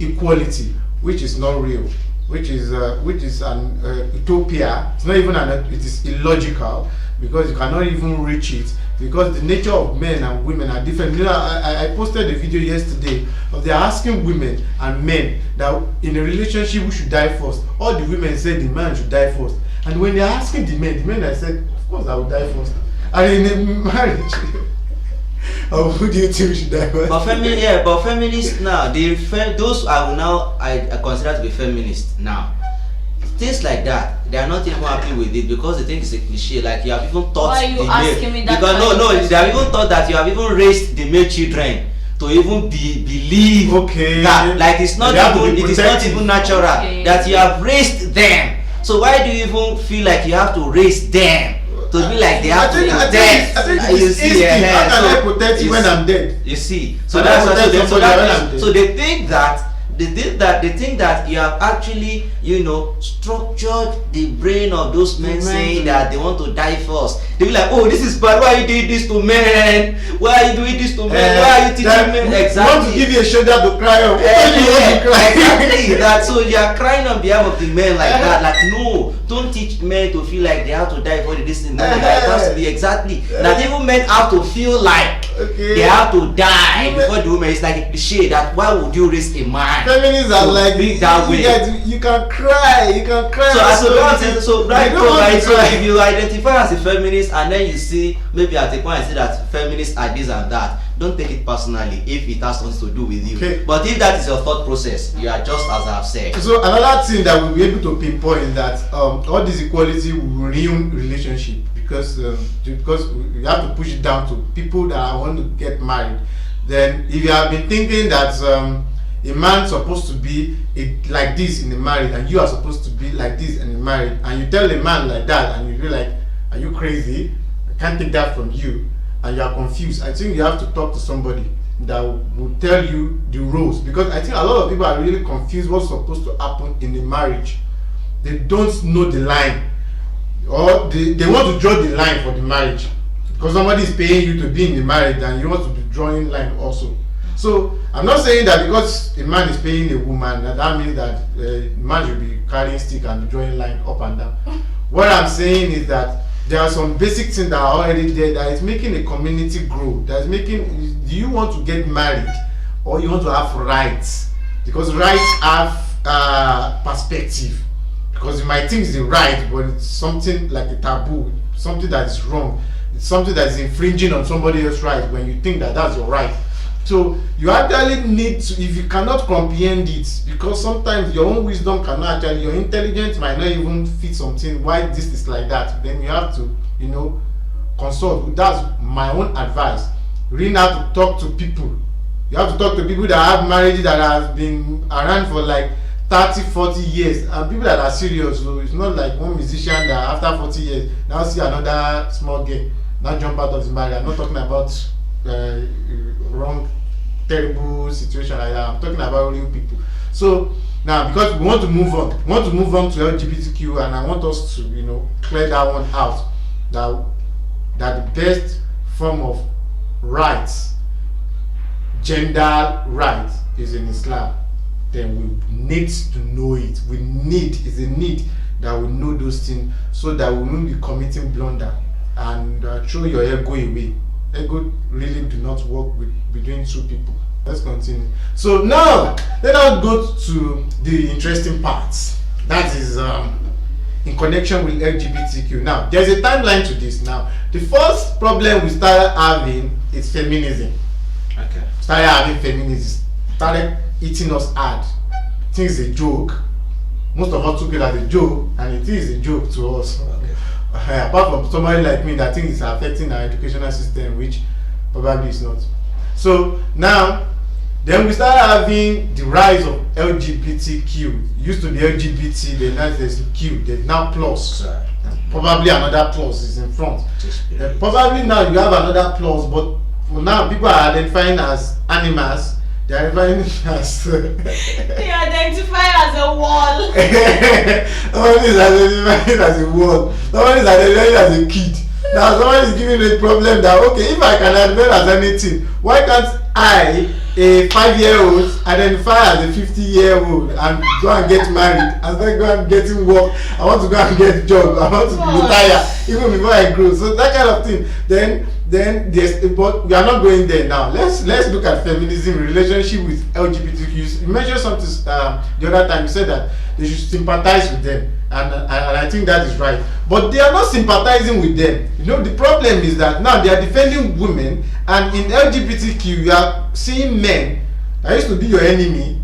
equality, which is not real, which is an utopia. It's not even it is illogical, because you cannot even reach it, because the nature of men and women are different. You know, I posted a video yesterday of they're asking women and men that in a relationship who should die first. All the women said the man should die first, and when they're asking the men I said, of course I will die first. And in a marriage, who do you think should die first? But feminists now, those I consider to be feminists now. Things like that, they are not even happy with it, because they think it's a cliche. Like you have even taught why are you asking me that? Because they have even thought that you have even raised the male children to even believe that like it is not even natural that you have raised them. So why do you even feel like you have to raise them to be like they have to be dead? I think you see, how can I protect you when I'm dead? You see, so that's what so they think that. They think that you have actually, structured the brain of those men saying that they want to die first. They be like, oh, this is bad. Why are you doing this to men? Why are you doing this to men? Why are you teaching men? Exactly. You want to give you a shoulder to cry on. Exactly. That so you are crying on behalf of the men like that. Like, no, don't teach men to feel like they have to die for this thing. No, it has to be exactly that. Even men have to feel like they have to die before the woman. It's like a cliche that why would you raise a man? Feminists are like that way. You can cry. So if you identify as a feminist and then you see maybe at a point I see that feminists are this and that, don't take it personally if it has something to do with you. Okay. But if that is your thought process, you are just as I've said. So another thing that we'll be able to pinpoint is that all this equality will ruin relationship, because we have to push it down to people that want to get married. Then if you have been thinking that a man supposed to be like this in the marriage, and you are supposed to be like this in the marriage, and you tell a man like that, and you be like, are you crazy? I can't take that from you, and you are confused. I think you have to talk to somebody that will tell you the rules, because I think a lot of people are really confused what's supposed to happen in the marriage. They don't know the line, or they want to draw the line for the marriage, because somebody is paying you to be in the marriage, and you want to be drawing line also. So I'm not saying that because a man is paying a woman that means that a man should be carrying stick and drawing line up and down. What I'm saying is that there are some basic things that are already there that is making a community grow, that is making, do you want to get married or you want to have rights? Because rights have perspective, because you might think it's the right, but it's something like a taboo, something that is wrong, it's something that is infringing on somebody else's right when you think that that's your right. So you actually need to, if you cannot comprehend it, because sometimes your own wisdom cannot actually, your intelligence might not even fit something, why this is like that, then you have to, you know, consult. That's my own advice. Really have to talk to people. You have to talk to people that have marriages that have been around for like 30-40 years, and people that are serious. So it's not like one musician that after 40 years now see another small girl now jump out of his marriage. I'm not talking about wrong, terrible situation like that. I'm talking about real people. So now, because we want to move on, to LGBTQ, and I want us to, you know, clear that one out. That the best form of rights, gender rights, is in Islam. Then we need to know it. It's a need that we know those things, so that we won't be committing blunder and throw your ego away. Ego really do not work between two people. Let's continue. So now let us go to the interesting parts. That is in connection with LGBTQ. Now there's a timeline to this. Now the first problem we started having is feminism. Okay. Started having feminism. Started eating us hard. Think it's a joke. Most of us took it as a joke, and it is a joke to us. Okay. Apart from somebody like me that thinks it's affecting our educational system, which probably is not. So now, then we started having the rise of LGBTQ. It used to be LGBT, then now there's Q, there's now plus. Sorry. Probably another plus is in front. Probably now you have another plus, but for now people are identifying as animals. They are identifying as They identify as a wall. Someone is identifying as a wall. Someone is identifying as a kid. Now someone is giving me a problem that, okay, if I can identify as anything, why can't I, a 5-year-old, identify as a 50-year-old and go and get married and then go and getting work? I want to go and get a job. I want to retire even before I grow. So that kind of thing. Then there's, but we are not going there now. Let's look at feminism in relationship with LGBTQ. You mentioned something the other time. You said that they should sympathize with them, and I think that is right. But they are not sympathizing with them. You know, the problem is that now they are defending women, and in LGBTQ you are seeing men that used to be your enemy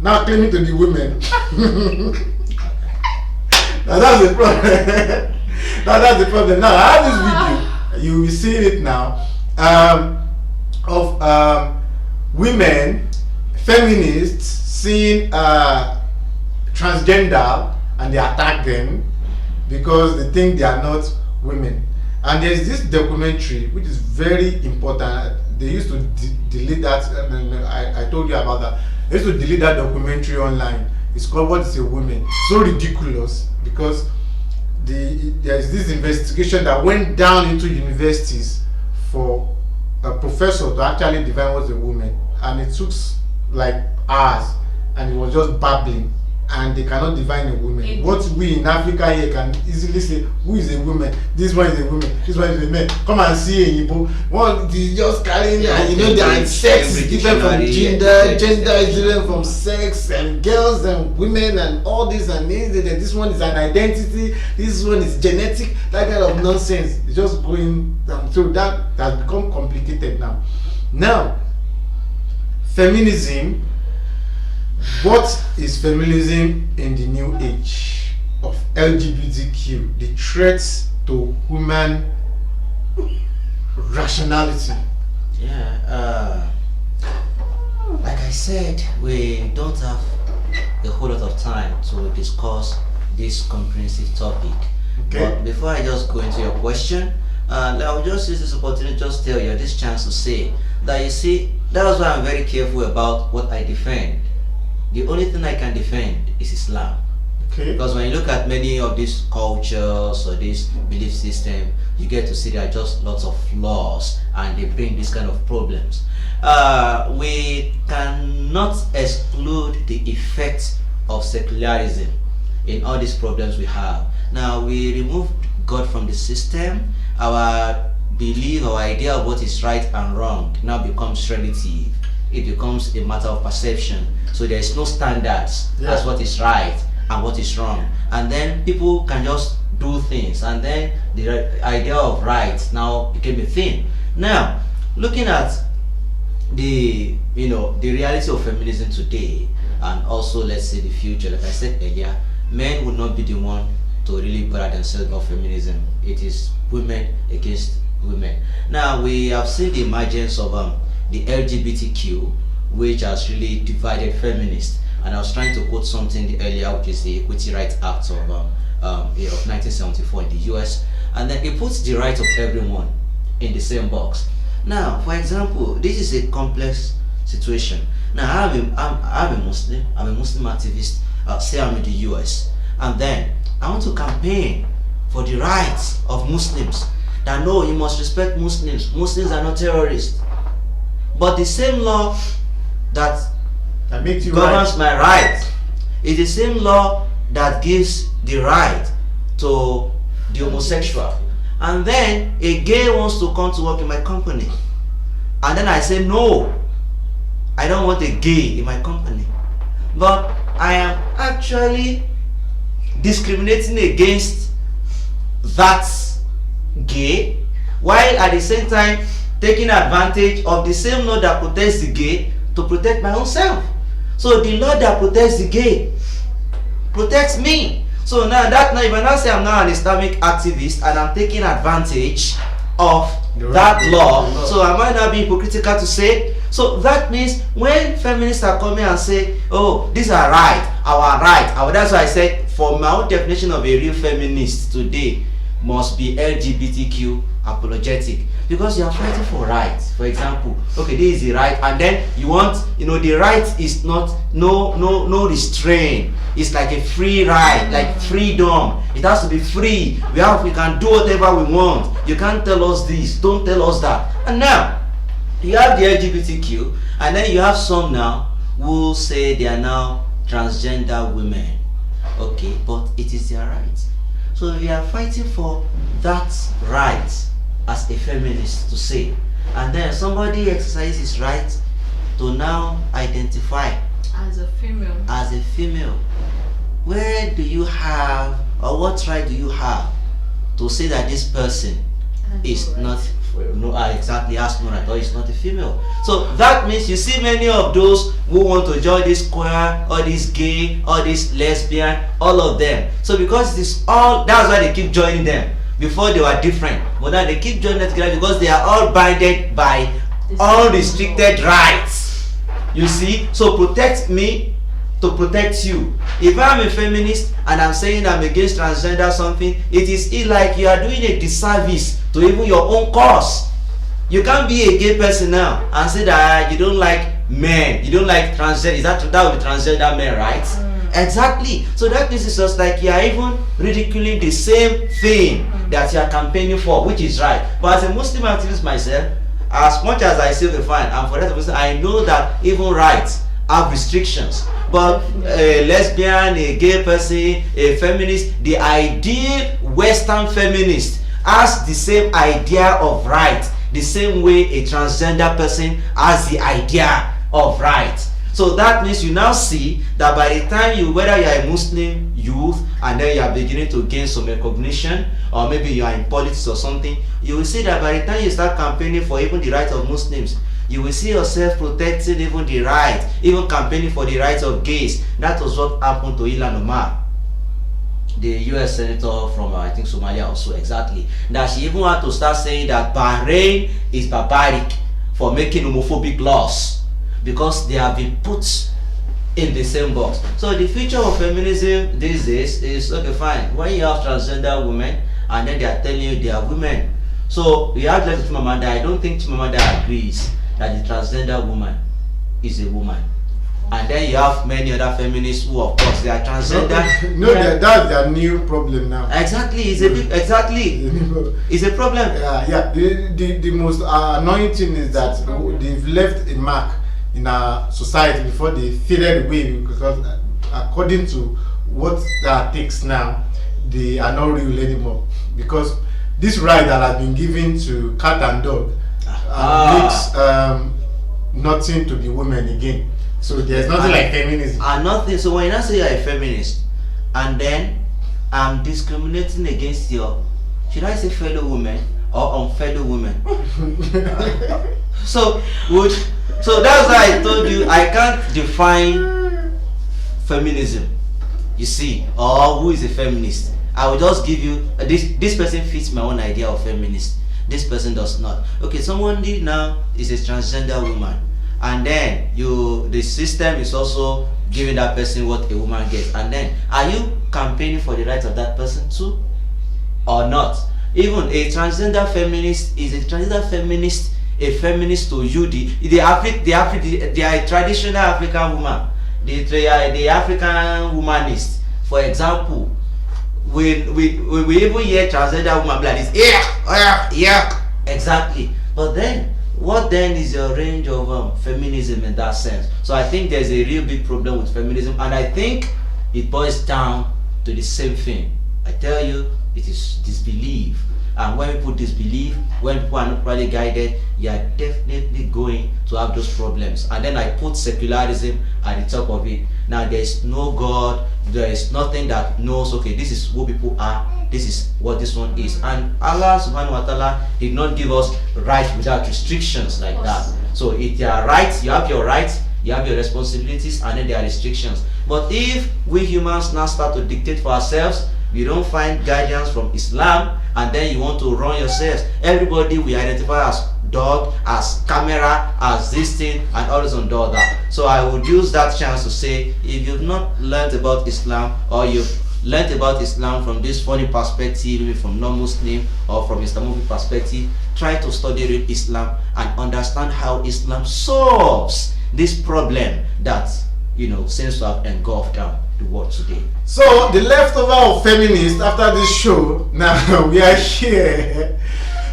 now claiming to be women. Now that's the problem. Now that's the problem. Now I have this video. You will see it now, of women, feminists, seeing transgender, and they attack them because they think they are not women. And there is this documentary which is very important. They used to delete that. I told you about that. They used to delete that documentary online. It's called "What Is a Woman?" So ridiculous, because there's this investigation that went down into universities for a professor to actually define what's a woman, and it took like hours, and it was just babbling, and they cannot define a woman. What we in Africa here can easily say, who is a woman? This one is a woman, this one is a man. Come and see a Igbo. One is just carrying, you know, their sex is different from gender, gender is different from sex, and girls and women and all this and this one is an identity, this one is genetic, that kind of nonsense. It's just going down. So that has become complicated now. Now, feminism. What is feminism in the new age of LGBTQ? The threats to human rationality. Yeah, like I said, we don't have a whole lot of time to discuss this comprehensive topic. Okay. But before I just go into your question, I'll just use this opportunity to just tell you this chance to say that, you see, that's why I'm very careful about what I defend. The only thing I can defend is Islam. Okay. Because when you look at many of these cultures or this belief system, you get to see there are just lots of flaws, and they bring these kind of problems. We cannot exclude the effects of secularism in all these problems we have. Now, we removed got from the system, our belief, our idea of what is right and wrong now becomes relative. It becomes a matter of perception. So there is no standards as what is right and what is wrong. And then people can just do things, and then the idea of right now became a thing. Now, looking at the the reality of feminism today, and also let's say the future, like I said earlier, men would not be the one to really bother themselves about feminism. It is women against women. Now we have seen the emergence of the LGBTQ, which has really divided feminists. And I was trying to quote something earlier, which is the Equality Rights Act of 1974 in the US, and then it puts the right of everyone in the same box. Now, for example, this is a complex situation. Now, I'm a Muslim. I'm a Muslim activist. Say I'm in the US, and then I want to campaign for the rights of Muslims. That no, you must respect Muslims. Muslims are not terrorists. But the same law that makes you governs my right is the same law that gives the right to the homosexual. And then a gay wants to come to work in my company, and then I say no, I don't want a gay in my company, but I am actually discriminating against that gay, while at the same time taking advantage of the same law that protects the gay to protect my own self. So the law that protects the gay protects me. So now if I now say I'm now an Islamic activist and I'm taking advantage of that law, so am I now being hypocritical to say? So that means when feminists are coming and say, oh, these are right, that's why I said, for my own definition of a real feminist today must be LGBTQ apologetic, because you are fighting for rights. For example, okay, this is the right, and then you want, the right is not no restraint. It's like a free right, like freedom. It has to be free. We can do whatever we want. You can't tell us this, don't tell us that. And now you have the LGBTQ, and then you have some now who say they are now transgender women. Okay, but it is their right. So we are fighting for that right as a feminist to say, and then somebody exercises his right to now identify as a female. Where do you have, or what right do you have to say that this person is not exactly has no right, or is not a female? So that means you see many of those who want to join this queer, or this gay, or this lesbian, all of them. So because this all, that's why they keep joining them. Before they were different, but now they keep joining them together because they are all binded by unrestricted rights. You see, so protect me to protect you. If I'm a feminist and I'm saying I'm against transgender something, it is like you are doing a disservice to even your own cause. You can't be a gay person now and say that you don't like men, you don't like transgender. That would be transgender men, right? Exactly. So that means it's just like you are even ridiculing the same thing that you are campaigning for, which is right. But as a Muslim activist myself, as much as I say the fine, and for that reason, I know that even rights have restrictions. But a lesbian, a gay person, a feminist, the ideal Western feminist has the same idea of right, the same way a transgender person has the idea of right. So that means you now see that by the time whether you are a Muslim youth and then you are beginning to gain some recognition, or maybe you are in politics or something, you will see that by the time you start campaigning for even the rights of Muslims, you will see yourself protecting even the right, even campaigning for the rights of gays. That was what happened to Ilhan Omar, the US senator from I think Somalia also, exactly. That she even had to start saying that Bahrain is barbaric for making homophobic laws, because they have been put in the same box. So the future of feminism these days is, okay, fine, when you have transgender women and then they are telling you they are women. So you have like Chimamanda. I don't think Chimamanda agrees that the transgender woman is a woman. And then you have many other feminists who, of course, they are transgender. No, that's their new problem now. Exactly, it's a big, exactly, it's a problem. Yeah. The most annoying thing is that they've left a mark in our society before they faded away, because according to what that takes now, they are not real anymore. because this right that has been given to cat and dog makes nothing to the women again. So there's nothing like feminism. Nothing. So when you now say you're a feminist, and then I'm discriminating against your, should I say fellow women or unfellow women? So that's why I told you I can't define feminism. You see, or who is a feminist? I will just give you this person fits my own idea of feminist. This person does not. Okay, somebody now is a transgender woman, and then the system is also giving that person what a woman gets, and then are you campaigning for the rights of that person too, or not? Even a transgender feminist is a transgender feminist a feminist to you. The traditional African woman, the African womanist, for example. We even hear transgender woman be like this, yeah, exactly. But then, what then is your range of feminism in that sense? So I think there's a real big problem with feminism, and I think it boils down to the same thing. I tell you, it is disbelief. And when people disbelieve, when people are not properly guided, you are definitely going to have those problems. And then I put secularism at the top of it. Now there is no God, there is nothing that knows, okay, this is who people are, this is what this one is. And Allah subhanahu wa ta'ala did not give us rights without restrictions like that. So if there are rights, you have your rights, you have your responsibilities, and then there are restrictions. But if we humans now start to dictate for ourselves, we don't find guidance from Islam, and then you want to run yourselves. Everybody we identify as dog, as camera, as this thing, and all this and all that. So I would use that chance to say, if you've not learned about Islam, or you've learned about Islam from this funny perspective, maybe from non-Muslim or from Islamic perspective, try to study real Islam and understand how Islam solves this problem that seems to have engulfed the world today. So the leftover of feminists after this show, now we are here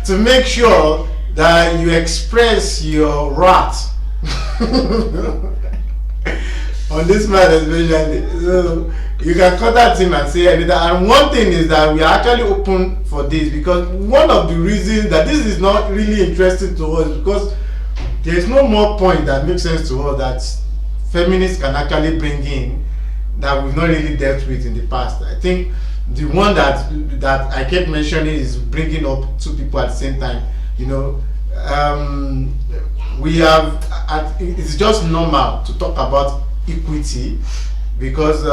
to make sure that you express your wrath on this matter especially. So you can contact him and say anything. And one thing is that we are actually open for this, because one of the reasons that this is not really interesting to us, because there is no more point that makes sense to us that feminists can actually bring in that we've not really dealt with in the past. I think the one that I kept mentioning is bringing up two people at the same time. We have it's just normal to talk about equity, because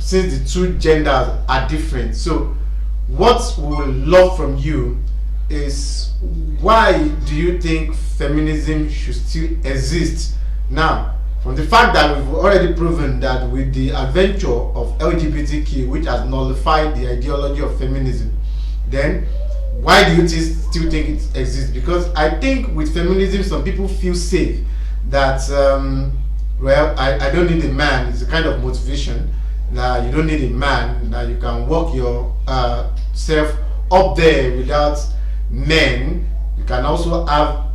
since the two genders are different. So what we will love from you is, why do you think feminism should still exist now? From the fact that we've already proven that with the adventure of LGBTQ, which has nullified the ideology of feminism, then why do you still think it exists? Because I think with feminism, some people feel safe that, I don't need a man. It's a kind of motivation that you don't need a man, that you can walk yourself up there without men. You can also have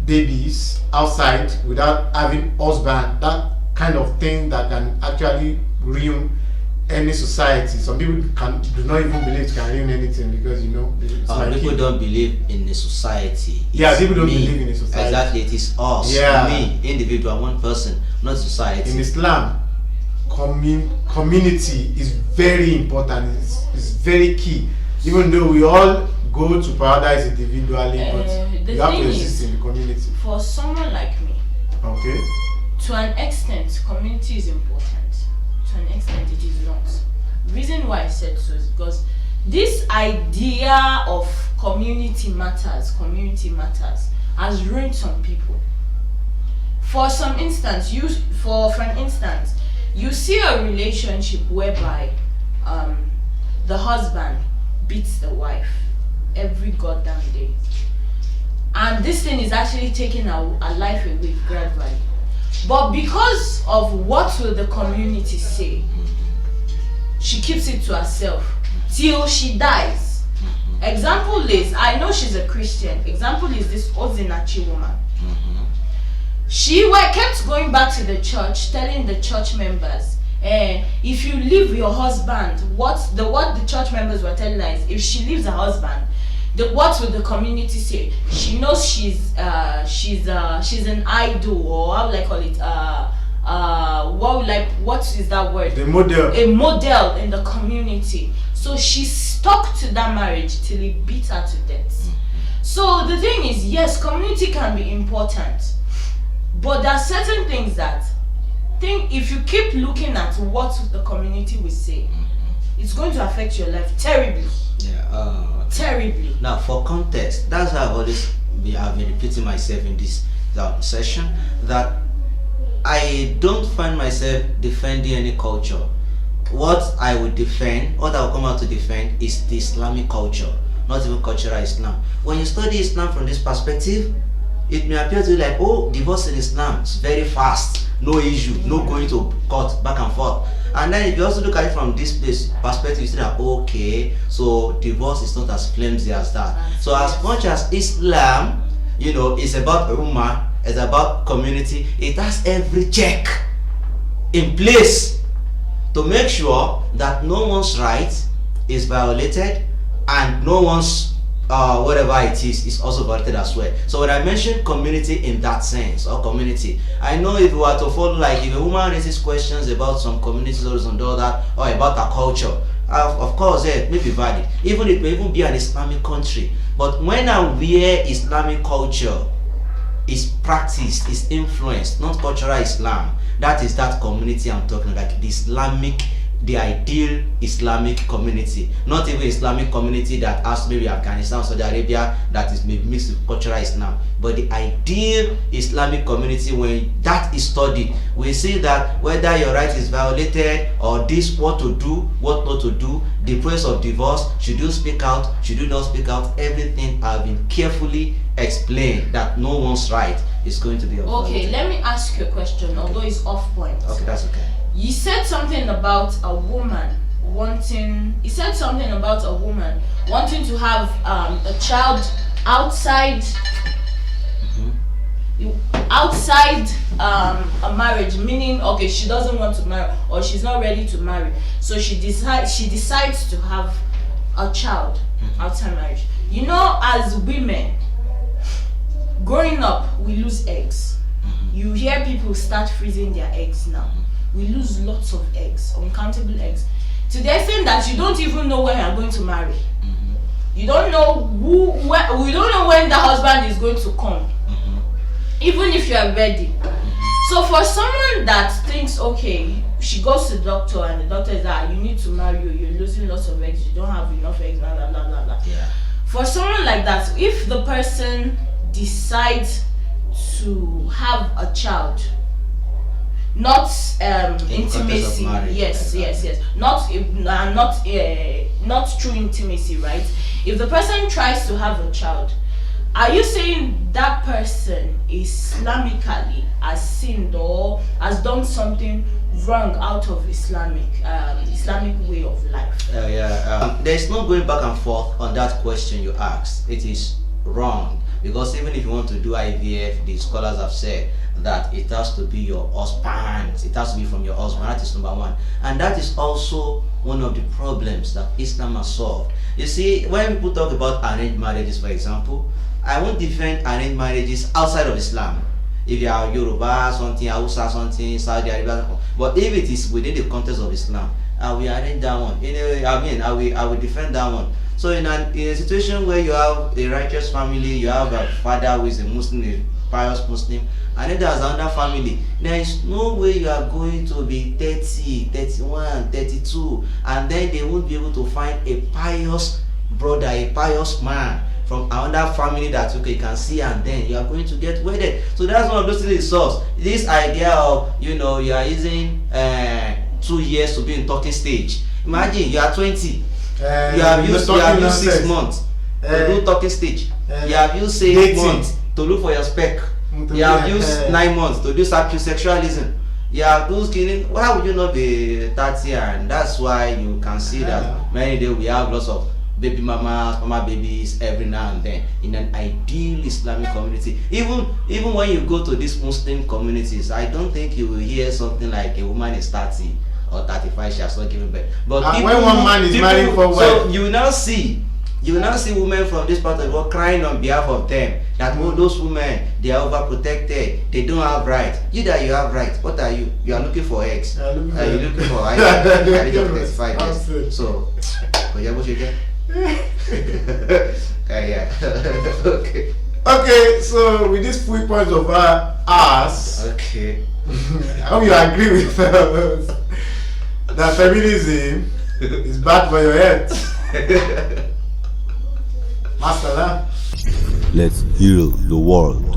babies outside without having husband. That kind of thing that can actually ruin any society. Some people do not even believe it can ruin anything, because people don't believe in a society. People don't believe in a society. Exactly, it is us, me, individual, one person, not society. In Islam, community is very important. It's very key. Even though we all go to paradise individually, but you have to exist in the community. For someone like me, okay, to an extent, community is important. To an extent, it is not. The reason why I said so is because this idea of community matters has ruined some people. For instance, you see a relationship whereby the husband beats the wife every goddamn day, and this thing is actually taking a life away gradually. But because of what will the community say, she keeps it to herself till she dies. Example is, I know she's a Christian. Example is this Ozinachi woman. She kept going back to the church, telling the church members, if you leave your husband, what the church members were telling us, if she leaves her husband, what will the community say? She knows she's an idol, or how will I call it? What is that word? The model. A model in the community. So she stuck to that marriage till it beat her to death. So the thing is, yes, community can be important, but there are certain things that if you keep looking at what the community will say, it's going to affect your life terribly. Yeah. Terribly. Now, for context, that's how I've been repeating myself in this session, that I don't find myself defending any culture. What I would defend, what I will come out to defend, is the Islamic culture, not even cultural Islam. When you study Islam from this perspective, it may appear to you like, oh, divorce in Islam is very fast, no issue, no going to court, back and forth. And then if you also look at it from this perspective, you see that, okay, so divorce is not as flimsy as that. So as much as Islam, is about ummah, it's about community, it has every check in place to make sure that no one's right is violated and no one's whatever it is also violated as well. So when I mention community in that sense, or community, I know if you were to follow, like if a woman raises questions about some communities or some all that, or about her culture, of course it may be valid. Even it may even be an Islamic country. But when and where Islamic culture is practiced, is influenced, not cultural Islam, that is that community I'm talking about, like the ideal Islamic community, not even Islamic community that has maybe Afghanistan, Saudi Arabia, that is maybe mixed with cultural Islam, but the ideal Islamic community. When that is studied, we see that whether your right is violated, or this, what to do, what not to do, the process of divorce, should you speak out, should you not speak out, everything have been carefully explained, that no one's right is going to be violated. Okay, let me ask you a question, although it's off point. Okay, that's okay. You said something about a woman wanting to have a child outside a marriage, meaning, okay, she doesn't want to marry, or she's not ready to marry, so she decides to have a child outside marriage. As women growing up, we lose eggs. You hear people start freezing their eggs now. We lose lots of eggs, uncountable eggs, to the extent that you don't even know when you're going to marry. You don't know we don't know when the husband is going to come, even if you are ready. So for someone that thinks, okay, she goes to the doctor and the doctor is like, you need to marry, you're losing lots of eggs, you don't have enough eggs, blah blah blah blah blah. Yeah. For someone like that, if the person decides to have a child, not intimacy, yes, not true intimacy, right? If the person tries to have a child, are you saying that person Islamically has sinned or has done something wrong out of Islamic way of life? There's no going back and forth on that question you asked. It is wrong, because even if you want to do IVF, the scholars have said that it has to be your husband, it has to be from your husband. That is number one, and that is also one of the problems that Islam has solved. You see, when people talk about arranged marriages, for example, I won't defend arranged marriages outside of Islam. If you are Yoruba, something, Hausa, something, Saudi Arabia, but if it is within the context of Islam, I will arrange that one. I will defend that one. So in a situation where you have a righteous family, you have a father who is a Muslim, a pious Muslim, and then there's another family, there is no way you are going to be 30, 31, 32, and then they won't be able to find a pious brother, a pious man from another family that, okay, you can see, and then you are going to get wedded. So that's one of those things it solves. This idea of, you are using 2 years to be in talking stage. Imagine you are 20, you have used 6 months to do talking stage. You have used 8 months to look for your spec. You have used 9 months to do sapiosexualism. You have used killing. Why would you not be 30? And that's why you can see that many days we have lots of baby mamas, mama babies every now and then in an ideal Islamic community. Even when you go to these Muslim communities, I don't think you will hear something like a woman is 30 or 35, she has not given birth. But And when one man is marrying for so wife, you will now see women from this part of the world crying on behalf of them that those women, they are overprotected, they don't have rights. You that you have rights, what are you? You are looking for eggs. You're looking for age of 35 years. So, what you get? Yeah. Okay. Okay, so with these 3 points of ours, Okay. I hope you agree with us that feminism is bad for your health. Masala. Let's heal the world.